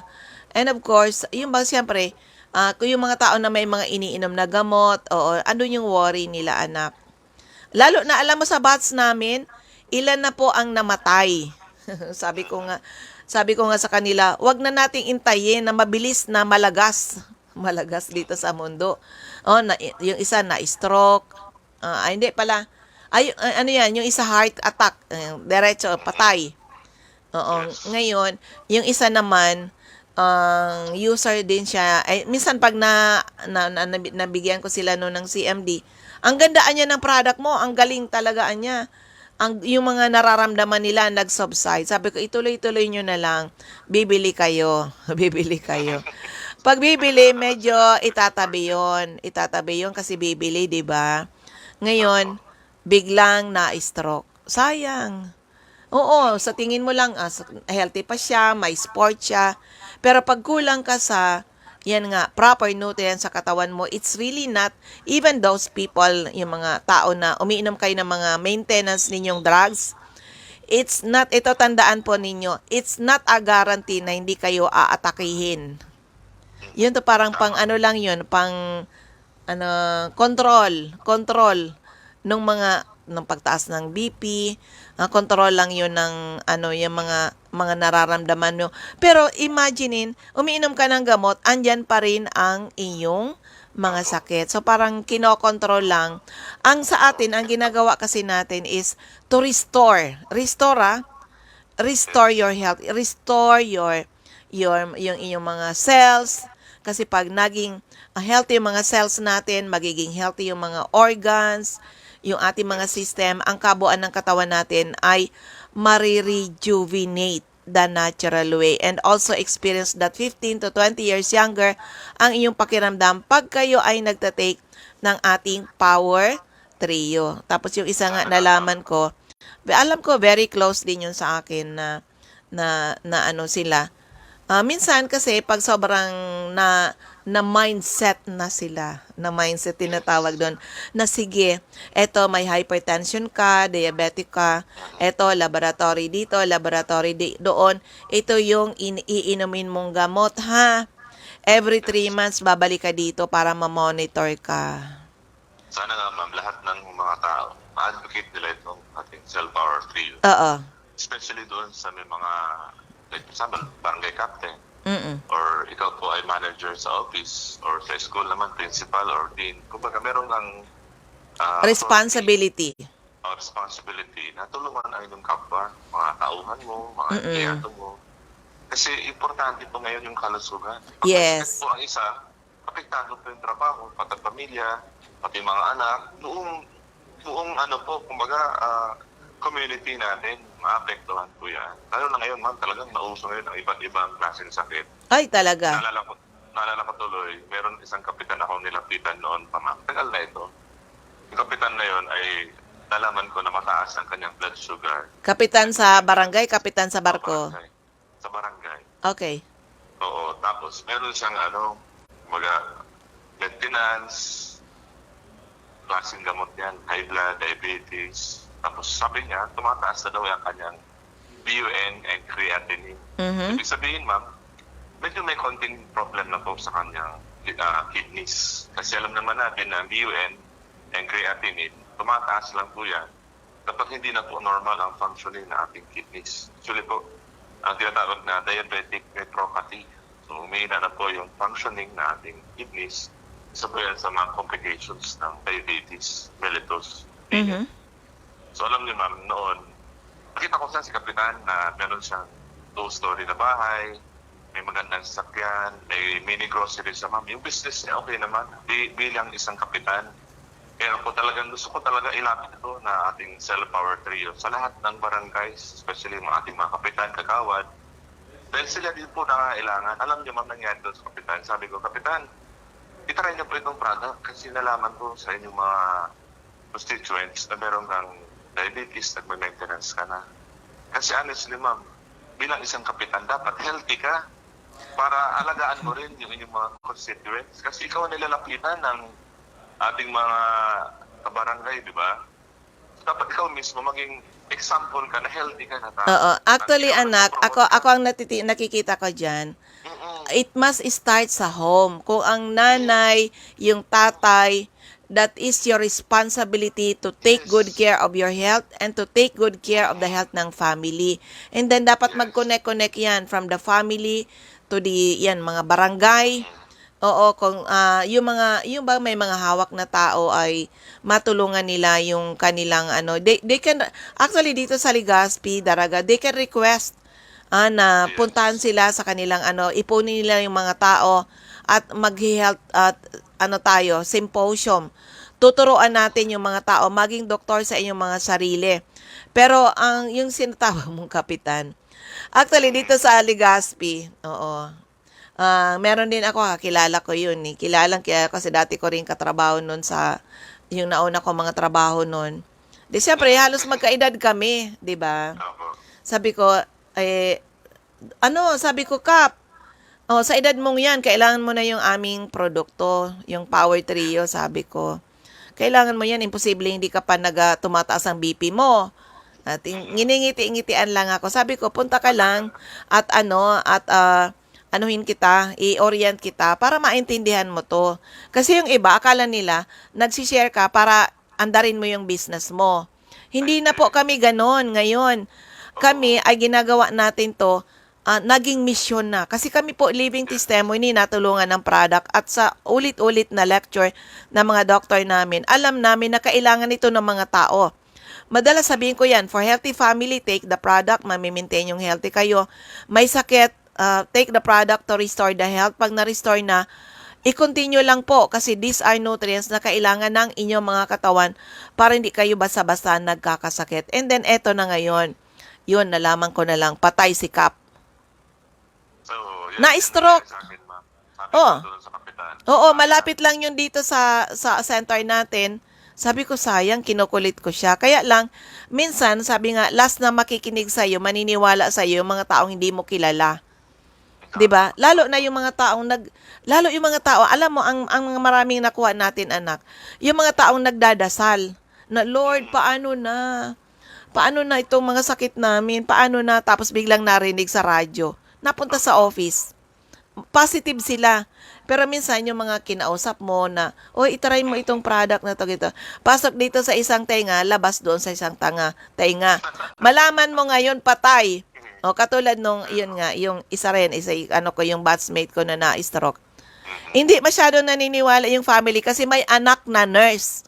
And of course, yung syempre, kung yung mga tao na may mga iniinom na gamot, ano yung worry nila, anak? Lalo na alam mo sa batch namin, ilan na po ang namatay. Sabi ko nga sa kanila, wag na nating intayin na mabilis na malagas dito sa mundo. Yung isa na stroke, hindi pala. Yung isa heart attack, diretso patay. Ngayon, yung isa naman, user din siya. Minsan pag nabigyan ko sila ng CMD, ang gandaan niya ng product mo, ang galing talaga niya. Yung mga nararamdaman nila nag-subside. Sabi ko, ituloy-tuloy nyo na lang. Bibili kayo. Pag bibili, medyo itatabi yon kasi bibili, di ba? Ngayon, biglang na-stroke. Sayang. Oo, sa tingin mo lang, healthy pa siya, may sport siya. Pero pag kulang ka sa, yan nga, proper nutrients sa katawan mo, it's really not, even those people, yung mga tao na umiinom kayo ng mga maintenance ninyong drugs, it's not, ito tandaan po ninyo, it's not a guarantee na hindi kayo aatakihin. Yun to parang pang Tama. ano lang yun, pang ano, control ng mga ng pagtaas ng BP, control lang yun ng ano, yung mga nararamdaman mo. Pero imaginein, umiinom ka ng gamot, andyan pa rin ang iyong mga sakit. So parang kinokontrol lang. Ang sa atin, ang ginagawa kasi natin is to restore your health, restore yung iyong mga cells, kasi pag naging healthy yung mga cells natin, magiging healthy yung mga organs, yung ating mga system, ang kabuuan ng katawan natin ay marirejuvenate the natural way, and also experience that 15 to 20 years younger ang iyong pakiramdam pag kayo ay nagtatake ng ating power trio. Tapos yung isa nga nalaman ko, alam ko very close din yun sa akin na ano sila. Minsan kasi pag sobrang na mindset na sila, na mindset tinatawag doon, na sige, eto may hypertension ka, diabetic ka, eto laboratory dito, laboratory doon, ito yung iinumin mong gamot ha. Every 3 months babalik ka dito para ma-monitor ka. Sana nga ma'am, lahat ng mga tao, ma-advocate nila itong ating Cell Power 3. Oo. Especially doon sa may mga, like example, barangay captain, Mm. or ikaw po ay manager sa office, or sa school naman, principal or dean. Kumbaga, meron kang Responsibility. responsibility na tulungan ang inyong kapwa, mga tauhan mo, mga empleyado mo. Kasi importante po ngayon yung kalusugan. Pag Yes. po ang isa, apektado po yung trabaho, pati pamilya, pati mga anak, buong ano po, kumbaga, community natin, maapektuhan po yan. Lalo na ngayon, ma'am, talagang nauso ngayon ang iba't ibang klaseng sakit. Ay, talaga. Naalala ko tuloy, meron isang kapitan ako nilapitan noon pa, ma'am. Tagal na ito. Yung kapitan na yon ay nalaman ko na mataas ang kanyang blood sugar. Kapitan sa barangay, kapitan sa barko. Sa barangay. Okay. Oo, tapos meron siyang kumbaga, maintenance, klaseng gamot yan, high blood, diabetes. Tapos sabi niya, tumataas na daw yung kanyang BUN and creatinine. Mhm. Ibig sabihin, ma'am, medyo may konting problem na po sa kanyang kidneys. Kasi alam naman natin na BUN and creatinine, tumataas lang po yan kapag hindi na po normal ang functioning ng ating kidneys. Actually po, ang tinatawag na diabetic nephropathy. So, umihina na po yung functioning ng ating kidneys. Isa po yan sa mga complications ng diabetes mellitus. Mhm. So, alam niyo ma'am, noon, nakita ko sa si Kapitan na meron siyang 2-story na bahay, may magandang sasakyan, may mini grocery sa ma'am. Yung business niya, okay naman. Bilang isang kapitan, kaya po talagang gusto ko talaga ilapit ito na ating Cell Power Trio sa lahat ng barangays, especially mga ating mga kapitan, kagawad. Dahil sila din po nangailangan. Alam niyo ma'am, nangyari doon sa kapitan. Sabi ko, Kapitan, itry niyo po itong product kasi nalaman ko sa inyong mga constituents na meron kang diabetes, nagme-maintenance ka na. Kasi honestly ma'am, bilang isang kapitan, dapat healthy ka para alagaan mo rin yung inyong mga constituents. Kasi ikaw ang nilalapitan ng ating mga kabarangay, di ba? Dapat ikaw mismo maging example ka na healthy ka na tao. Oo. Actually, At ikaw anak, nagpo-promote ako ang nakikita ko dyan, it must start sa home. Kung ang nanay, yung tatay, that is your responsibility to take good care of your health and to take good care of the health ng family. And then dapat mag-connect yan from the family to the mga barangay. Oo, kung yung ba may mga hawak na tao ay matulungan nila yung kanilang they can actually dito sa Legazpi, Daraga, they can request na puntahan sila sa kanilang ipunin nila yung mga tao at mag-health symposium. Tuturuan natin yung mga tao maging doktor sa inyong mga sarili. Pero yung sinatawag mong kapitan, actually dito sa Legazpi, oo. Meron din ako, kilala ko yun eh. Kilala kasi dati ko rin katrabaho nun sa yung nauna ko mga trabaho nun. Di siyempre, halos magkaedad kami, di ba? Opo. Sabi ko, sabi ko, Kap, sa edad mong yan, kailangan mo na yung aming produkto, yung Power Trio, sabi ko. Kailangan mo yan, imposible hindi ka pa tumataas ang BP mo. At nginingiti-ngitian lang ako. Sabi ko, punta ka lang at anuhin kita, i-orient kita para maintindihan mo to. Kasi yung iba, akala nila, nagsishare ka para andarin mo yung business mo. Hindi na po kami ganon ngayon. Kami ay ginagawa natin to, naging mission na. Kasi kami po, living testimony, natulungan ng product at sa ulit-ulit na lecture ng mga doctor namin, alam namin na kailangan ito ng mga tao. Madalas sabihin ko yan, for healthy family, take the product, mamimaintain yung healthy kayo. May sakit, take the product to restore the health. Pag na-restore na, i-continue lang po kasi these are nutrients na kailangan ng inyong mga katawan para hindi kayo basta-basta nagkakasakit. And then, eto na ngayon. Yun, nalaman ko na lang, patay si Kap. So, yun, Na-stroke. Sa akin, ma'am. Sabi Oh. ko doon sa kapitan. Oo, malapit lang yun dito sa center natin. Sabi ko, sayang, kinukulit ko siya. Kaya lang, minsan, sabi nga, last na makikinig sa'yo, maniniwala sa'yo, yung mga taong hindi mo kilala. 'Di ba? Lalo yung mga taong alam mo, ang mga maraming nakuha natin, anak, yung mga taong nagdadasal, na, Lord, paano na? Paano na itong mga sakit namin? Paano na? Tapos biglang narinig sa radyo. Napunta sa office. Positive sila. Pero minsan yung mga kinausap mo na, itry mo itong product na to, gito. Pasok dito sa isang tenga, labas doon sa isang tenga. Malaman mo ngayon, patay. Katulad nung, yun nga, yung isa rin, yung batchmate ko na na-stroke. Hindi masyado naniniwala yung family kasi may anak na nurse.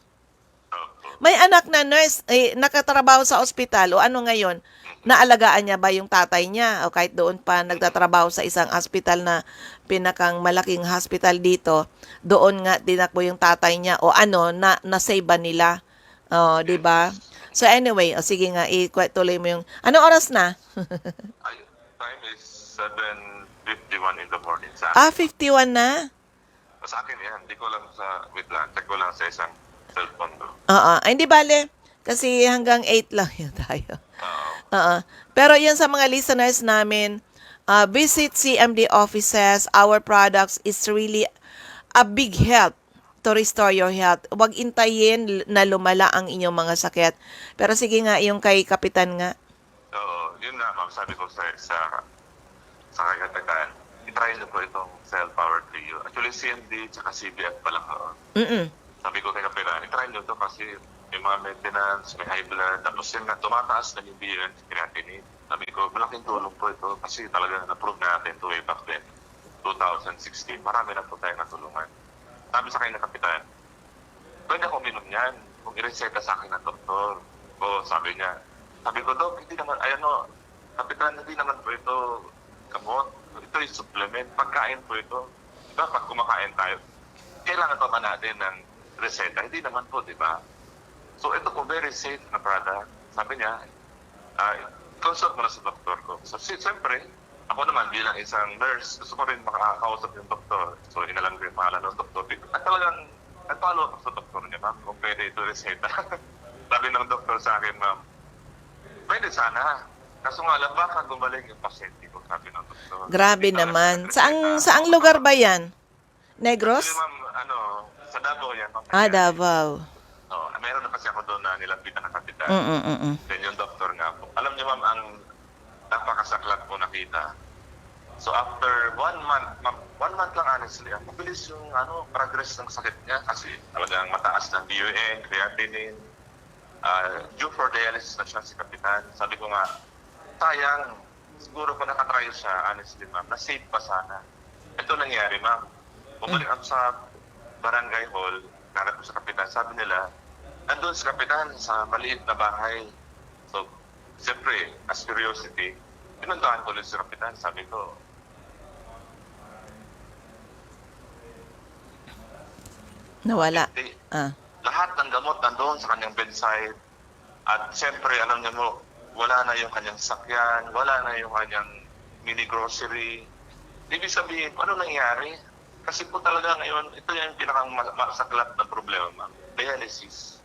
May anak na nurse, nakatrabaho sa ospital o ano ngayon, naalagaan niya ba yung tatay niya o kahit doon pa nagtatrabaho sa isang hospital na pinakang malaking hospital dito, doon nga dinakbo yung tatay niya o na-save ba nila? Di ba? So anyway, sige nga, tuloy mo yung, anong oras na? Time is 7:51 in the morning. Sa akin, 51 na? sa akin yan. Hindi ko lang wait lang. Check ko lang sa isang cellphone ko. Ay, hindi bale. Kasi hanggang 8 lang yun tayo. Pero yan sa mga listeners namin, visit CMD offices. Our products is really a big help to restore your health. Huwag intayin na lumala ang inyong mga sakit. Pero sige nga, yung kay Kapitan nga. So, yun nga, ma'am. Sabi ko sa kagatagan, itry niyo po itong cell power to you. Actually, CMD tsaka CBF pa lang ako. Sabi ko kay Kapitan, itry niyo to kasi may mga maintenance, may high blood, tapos yun nga, tumataas na yung BN, creatinine. Sabi ko, malaking tulong po ito kasi talaga na-prove natin to way back then, 2016. Marami na po tayo natulungan. Sabi sa akin ng Kapitan, pwede ako uminom yan kung i-reseta sa akin ng doktor. Sabi niya. Sabi ko, Dok, hindi naman, Kapitan, hindi naman po ito gamot. Ito yung supplement. Pagkain po ito. Diba, pag kumakain tayo, kailangan pa ba natin ng reseta? Hindi naman po, di ba? So, ito po, very safe na product. Sabi niya, consult mo na sa doktor ko. So, siyempre, ako naman bilang isang nurse, gusto ko rin makakausap yung doktor. So, inalam ko yung pangalan ng doktor. At talagang, nag-follow ako sa doktor niya, ma'am, kung pwede ito reseta. Sabi ng doktor sa akin, ma'am, pwede sana. Kaso nga lang, baka gumaling yung pasyente ko, sabi ng doktor. Grabe naman. Saang lugar ba yan? Negros? Actually, ma'am, sa Davao yan. Ma'am. Davao. Meron na kasi ako doon na nilapitan ng kapitan. Then yung doktor nga po. Alam niyo, ma'am, ang napakasaklat po nakita. So after 1 month, 1 month lang honestly, mabilis yung progress ng sakit niya kasi talagang mataas ng BUN, creatinine, due for dialysis na siya si Kapitan. Sabi ko nga, sayang, siguro kung nakatry siya, honestly ma'am, na-save pa sana. Ito nangyari ma'am. Bumalik ako sa barangay hall, nanap ko sa Kapitan, sabi nila, nandun si Kapitan sa maliit na bahay. So, siyempre, as curiosity, pinuntahan ko ulit si Kapitan, sabi ko, nawala. Lahat ng gamot nandun sa kanyang bedside. At siyempre, alam niyo mo, wala na yung kanyang sakyan, wala na yung kanyang mini grocery. Ibig sabihin, ano nangyari? Kasi po talaga ngayon, ito yung pinakang masaklap na problema, ma'am. Dialysis.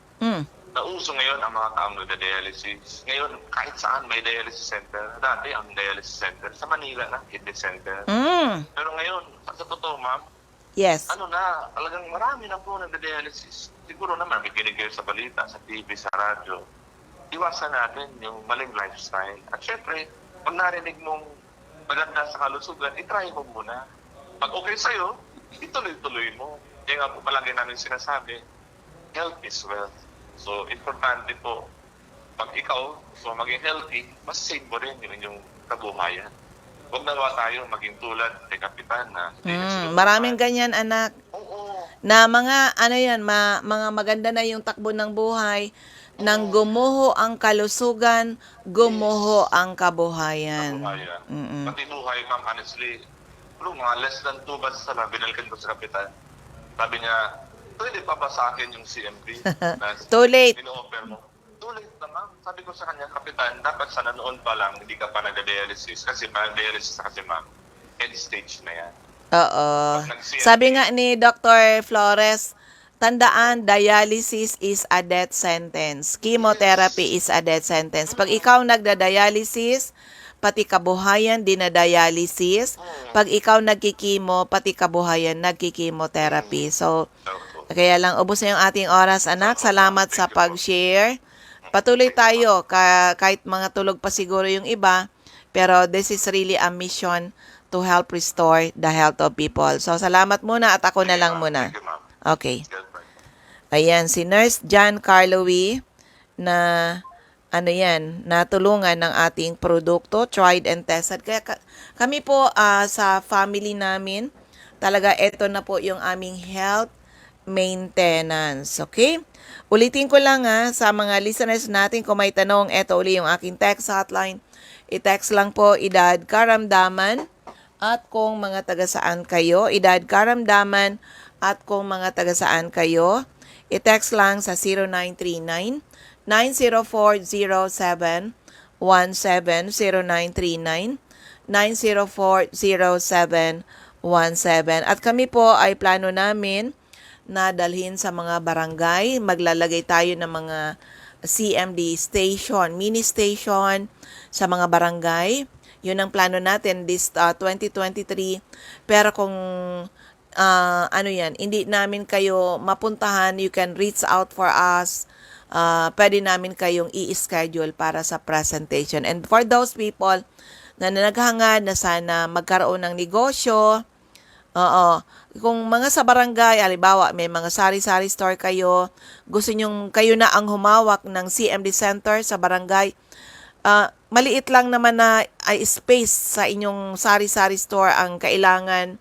nauso ngayon ang mga taong nagda-dialysis. Ngayon, kahit saan may dialysis center. Dati ang dialysis center sa Manila na, kidney center. Pero ngayon, sa totoo, ma'am, Yes. talagang marami na po nagda-dialysis. Siguro naman, makikinig kayo sa balita, sa TV, sa radyo. Iwasan natin yung maling lifestyle. At syempre, pag narinig mong maganda sa kalusugan, itry mo muna. Pag okay sa'yo, ituloy-tuloy mo. Kaya nga po palagi namin sinasabi, health is wealth. So, importante po, pag ikaw gusto maging healthy, mas save mo rin yung inyong kabuhayan. Huwag nawa tayo maging tulad kay Kapitan na Maraming ganyan, anak. Oo. Na mga, ano yan, mga maganda na yung takbo ng buhay, nang gumuho ang kalusugan, gumuho ang kabuhayan. Kabuhayan. Mm-mm. Pati buhay, ma'am, honestly, bro, mga less than 2 months na lang, binalikan ko sa Kapitan. Sabi niya, pwede pa ba sa akin yung CMB? Na Too late. ino-offer mo? Too late na, ma'am. Sabi ko sa kanya, Kapitan, dapat sana noon pa lang, hindi ka pa nag-dialysis. Kasi dialysis kasi, ma'am, end stage na yan. Oo. Nag-CMB. Sabi nga ni Dr. Flores, tandaan, dialysis is a death sentence. Chemotherapy is a death sentence. Pag ikaw nagda-dialysis, pati kabuhayan dinadialysis. Pag ikaw nagkikimo, pati kabuhayan nagkikimotherapy. So, kaya lang, ubos na yung ating oras, anak. Salamat sa pag-share. Patuloy tayo, kahit mga tulog pa siguro yung iba, pero this is really a mission to help restore the health of people. So, salamat muna at ako na lang muna. Thank you, ma'am. Okay. Ayan, si Nurse John Carlowy na natulungan ng ating produkto, tried and tested. Kaya kami po sa family namin, talaga ito na po yung aming health maintenance. Okay? Ulitin ko lang sa mga listeners natin kung may tanong, ito uli yung aking text hotline. I-text lang po edad karamdaman at kung mga taga saan kayo. Edad karamdaman at kung mga taga saan kayo. I-text lang sa 0939 9040717 0939 9040717. At kami po ay plano namin na dalhin sa mga barangay. Maglalagay tayo ng mga CMD station, mini station sa mga barangay. Yun ang plano natin this 2023. Pero kung hindi namin kayo mapuntahan, you can reach out for us. Pwede namin kayong i-schedule para sa presentation. And for those people na naghangad na sana magkaroon ng negosyo, kung mga sa barangay, halimbawa may mga sari-sari store kayo, gusto nyong kayo na ang humawak ng CMD center sa barangay, maliit lang naman na space sa inyong sari-sari store ang kailangan,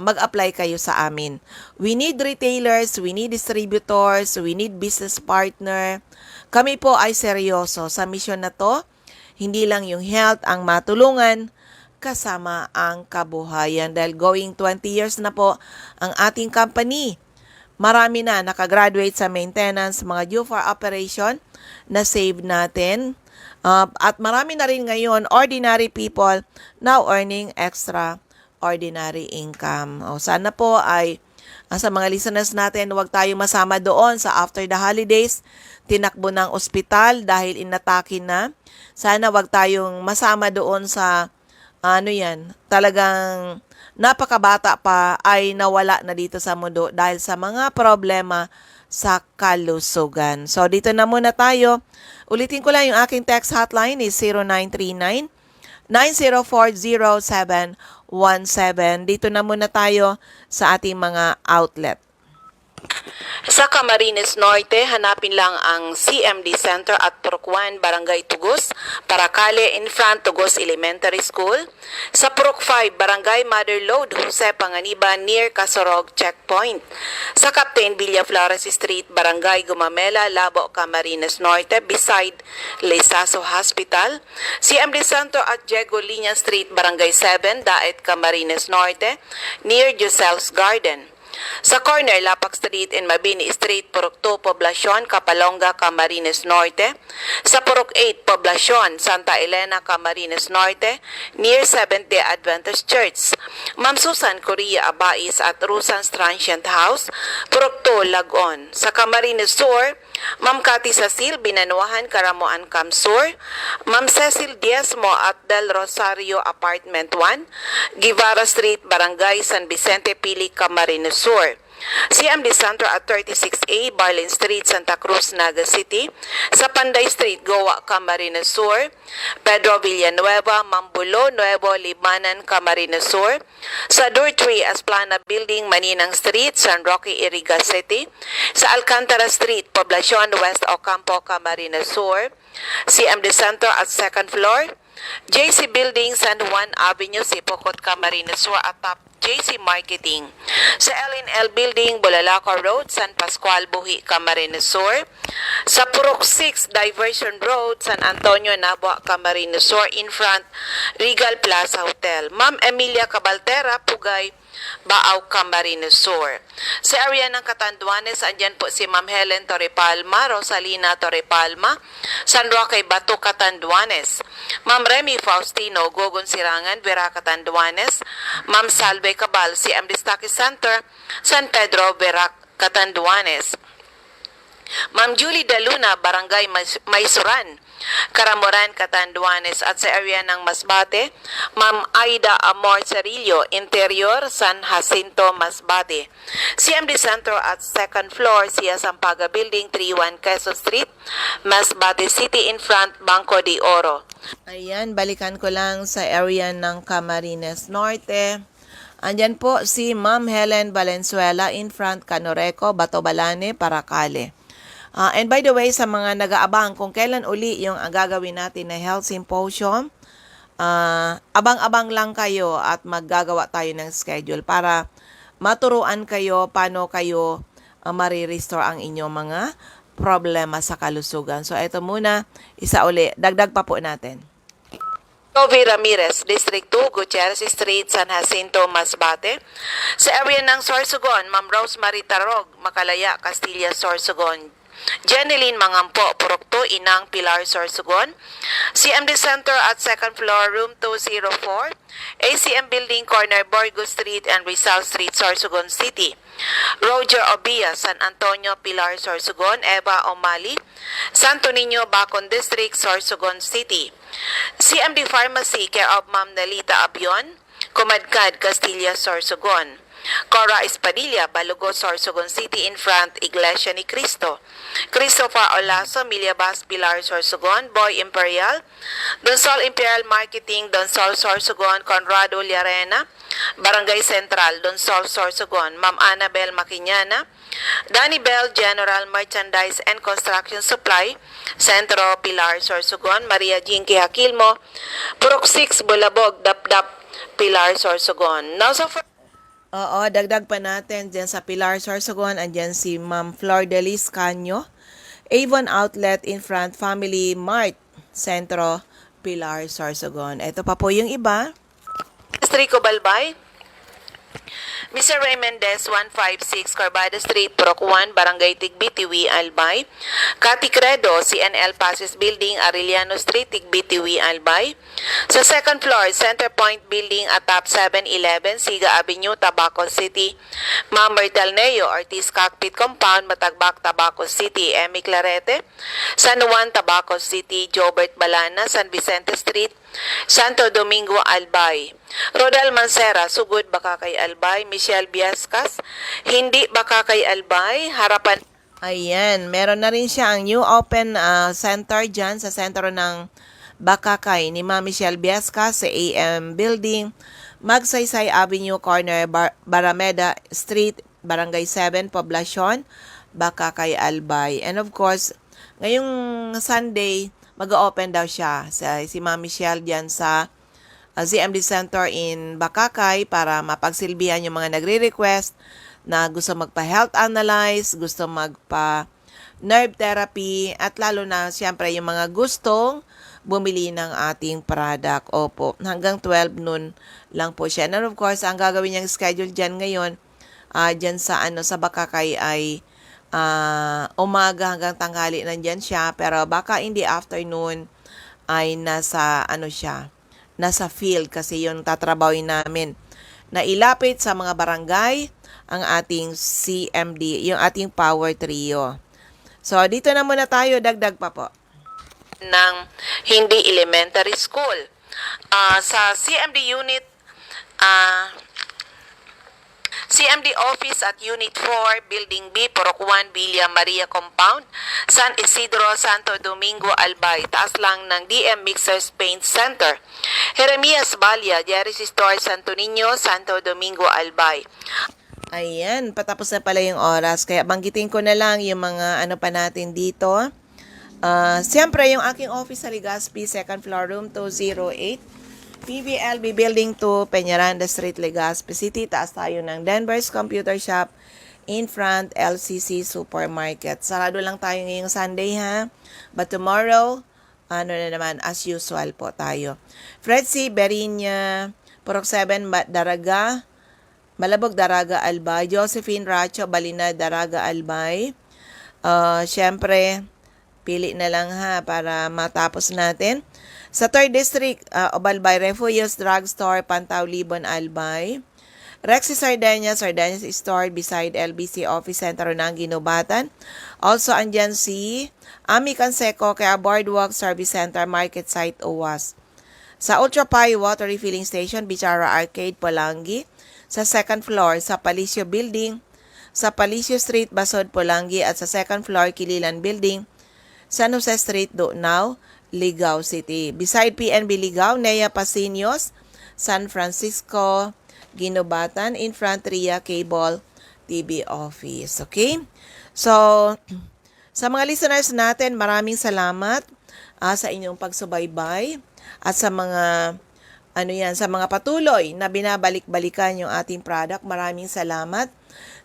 mag-apply kayo sa amin. We need retailers, we need distributors, we need business partner. Kami po ay seryoso sa mission na to. Hindi lang yung health ang matulungan, kasama ang kabuhayan. Dahil going 20 years na po ang ating company. Marami na nakagraduate sa maintenance, mga due for operation na save natin. At marami na rin ngayon ordinary people now earning extraordinary income. Sana po ay sa mga listeners natin, huwag tayo masama doon sa after the holidays, tinakbo ng ospital dahil inatake na. Sana huwag tayong masama doon sa talagang napakabata pa ay nawala na dito sa mundo dahil sa mga problema sa kalusugan. So, dito na muna tayo. Ulitin ko lang yung aking text hotline is 0939 9040717. Dito na muna tayo sa ating mga outlet. Sa Camarines Norte, hanapin lang ang CMD Center at Purok 1, Barangay Tugos, Paracale in front Tugos Elementary School. Sa Purok 5, Barangay Mother Lode, Jose Panganiban near Casorog Checkpoint. Sa Captain Villaflores Street, Barangay Gumamela, Labo, Camarines Norte, beside Lesaso Hospital. CMD Center at Diego Liña Street, Barangay 7, Daet, Camarines Norte, near Josel's Garden. Sa corner, Lapak Street and Mabini Street, Purok 2, Poblacion, Kapalonga, Camarines Norte. Sa Purok 8, Poblacion, Santa Elena, Camarines Norte, near Seventh-day Adventist Church. Ma'am Susan Correa Abais at Rusan's Transient House, Purok 2, Lagon. Sa Camarines Sur, Ma'am Cathy Cecil, Binanuahan, Karamuan, Camsur. Ma'am Cecil Diezmo at Del Rosario Apartment 1, Guevara Street, Barangay San Vicente, Pili, Camarines Sur. CMD Center at 36A, Barlin Street, Santa Cruz, Naga City. Sa Panday Street, Goa, Camarines Sur. Pedro Villanueva, Mambulo, Nuevo, Libanan, Camarines Sur. Sa Dortree, Asplana Building, Maninang Street, San Roque, Iriga City. Sa Alcantara Street, Poblacion, West Ocampo, Camarines Sur. CMD Center at second floor. JC Building, San Juan Avenue, Sipocot, Camarines Sur at top JC Marketing. Sa LNL Building, Bulalaco Road, San Pascual, Buhi, Camarines Sur. Sa Purok 6, Diversion Road, San Antonio, Nabua, Camarines Sur, in front, Regal Plaza Hotel. Ma'am Emilia Cabaltera, Pugay, Baaw, Camarines Sur. Sa area ng Catanduanes, andyan po si Ma'am Helen Torrepalma, Rosalina Torrepalma, San Roque, Bato, Catanduanes. Ma'am Remy Faustino, Gogon Sirangan, Vera, Catanduanes. Ma'am Salve Cabal, CMD Staki Center, San Pedro, Vera, Catanduanes. Ma'am Julie Daluna, Barangay Maysuran, Karamoran, Catanduanes. At sa area ng Masbate, Ma'am Aida Amor Cerillo, Interior, San Jacinto, Masbate. CMD Center at second floor, Sia Sampaga Building, 31 Quezon Street, Masbate City, in front, Banco de Oro. Ayan, balikan ko lang sa area ng Camarines Norte. Andyan po si Ma'am Helen Valenzuela, in front, Canoreco, Batobalane, Paracale. And by the way, sa mga nag-aabang kung kailan uli yung gagawin natin na health symposium, abang-abang lang kayo at maggagawa tayo ng schedule para maturuan kayo paano kayo marirestore ang inyong mga problema sa kalusugan. So ito muna, isa uli, dagdag pa po natin. Jovi Ramirez, District 2, Gutierrez Street, San Jacinto, Masbate. Sa area ng Sorsogon, Ma'am Rosemary Tarog, Makalaya, Castilla, Sorsogon. Jeneline Mangampo, Purok 2, Inang, Pilar, Sorsogon. CMD Center at second floor, room 204. ACM Building, corner, Borgo Street and Rizal Street, Sorsogon City. Roger Obia, San Antonio, Pilar, Sorsogon. Eva Omali, Santo Niño, Bacon District, Sorsogon City. CMD Pharmacy, care of Ma'am Nalita Abion, Comadcad, Castilla, Sorsogon. Cora Espadilla, Balugo, Sorsogon City, in front, Iglesia ni Cristo. Christopher Olaso, Miliabas, Pilar, Sorsogon. Boy Imperial, Donsol Imperial Marketing, Donsol, Sorsogon. Conrado Llarena, Barangay Central, Donsol, Sorsogon. Ma'am Annabel Maquiñana, Danny Bell, General Merchandise and Construction Supply, Centro, Pilar, Sorsogon. Maria Jinky Hakilmo, Purok 6, Bulabog, Dapdap, Pilar, Sorsogon. Now, so for oo, dagdag pa natin dyan sa Pilar, Sorsogon. Andyan si Ma'am Flor de Lis Canyo, Avon Outlet in front, Family Mart, Centro, Pilar, Sorsogon. Ito pa po yung iba. Rico Balbay, Mr. Ray Mendez, 156 Corbada Street, Purok 1, Barangay Tigbitiwi, Albay. Cathy Credo, CNL Passes Building, Arellano Street, Tigbitiwi, Albay. Sa second floor, Center Point Building at top 711, Siga Avenue, Tabaco City. Ma'am Myrtle Neo, Ortiz Cockpit Compound, Matagbak, Tabaco City. Emmy Clarete, San Juan, Tabaco City. Jobert Balana, San Vicente Street, Santo Domingo, Albay. Rodel Mancera, Sugod, Bakakay, Albay. Michelle Biascas, Hindi, Bakakay, Albay. Harapan. Ayan, meron na rin siya ang new open center dyan sa sentro ng Bakakay ni Ma'am Michelle Biascas sa AM Building, Magsaysay Avenue, corner, Barameda Street, Barangay 7, Poblacion, Bakakay, Albay. And of course, ngayong Sunday, mag-open daw siya si Ma'am Michelle dyan sa CMD Center in Bakakay para mapagsilbihan yung mga nagre-request na gusto magpa-health analyze, gusto magpa-nerve therapy, at lalo na siyempre yung mga gustong bumili ng ating product. Opo, hanggang 12 noon lang po siya. And of course, ang gagawin niyang schedule dyan ngayon, dyan sa sa Bakakay ay umaga hanggang tanghali nandyan siya, pero baka in the afternoon ay nasa siya, nasa field kasi yung tatrabawin namin na ilapit sa mga barangay ang ating CMD, yung ating power trio. So, dito na muna tayo, dagdag pa po ng hindi elementary school. Sa CMD unit, CMD Office at Unit 4, Building B, Purok 1, Villa Maria Compound, San Isidro, Santo Domingo, Albay, taas lang ng DM Mixers Paint Center. Jeremias Balia, Jerry's Store, Santo Niño, Santo Domingo, Albay. Ayan, patapos na pala yung oras, kaya banggitin ko na lang yung mga pa natin dito. Siyempre, yung aking office sa Legazpi, second floor, room 208, PBLB Building 2, Peñaranda Street, Legazpi City. Taas tayo ng Denver's Computer Shop, in front, LCC Supermarket. Sarado lang tayo ngayong Sunday, ha? But tomorrow, na naman, as usual po tayo. Fred C. Berinya, Purok 7, Daraga, Malabog, Daraga, Albay. Josephine Racho, Balina, Daraga, Albay. Siyempre, pili na lang ha para matapos natin. Sa 3rd District, Obalbay, Refugios Drugstore, Pantaw, Libon, Albay. Rexy Sardinas Store beside LBC Office Center ng Ginubatan. Also, andyan si Ami Canseco, kaya Boardwalk Service Center, Market Site, UWAS. Sa Ultra Pi Water Refilling Station, Bichara Arcade, Polangi. Sa 2nd floor, sa Palicio Building, sa Palicio Street, Basod, Polangi, at sa 2nd floor, Kililan Building, San Jose Street, Dunao, Ligao City. Beside PNB Ligao, Nea Pasinos, San Francisco, Ginubatan, in front Ria Cable TV Office. Okay? So, sa mga listeners natin, maraming salamat sa inyong pagsubaybay at sa mga sa mga patuloy na binabalik-balikan yung ating product. Maraming salamat.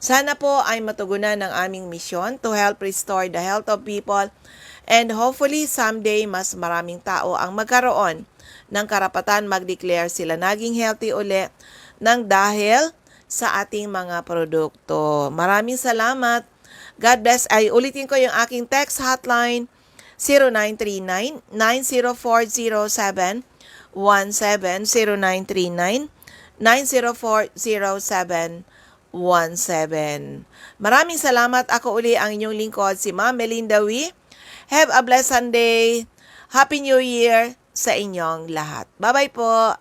Sana po ay matugunan ng aming misyon to help restore the health of people, and hopefully someday mas maraming tao ang magkaroon ng karapatan mag-declare sila naging healthy uli ng dahil sa ating mga produkto. Maraming salamat. God bless. Ay ulitin ko yung aking text hotline 0939-9040717, 0939-9040717. Maraming salamat. Ako uli ang inyong lingkod, si Ma'am Melinda Wee. Have a blessed Sunday. Happy New Year sa inyong lahat. Bye-bye po.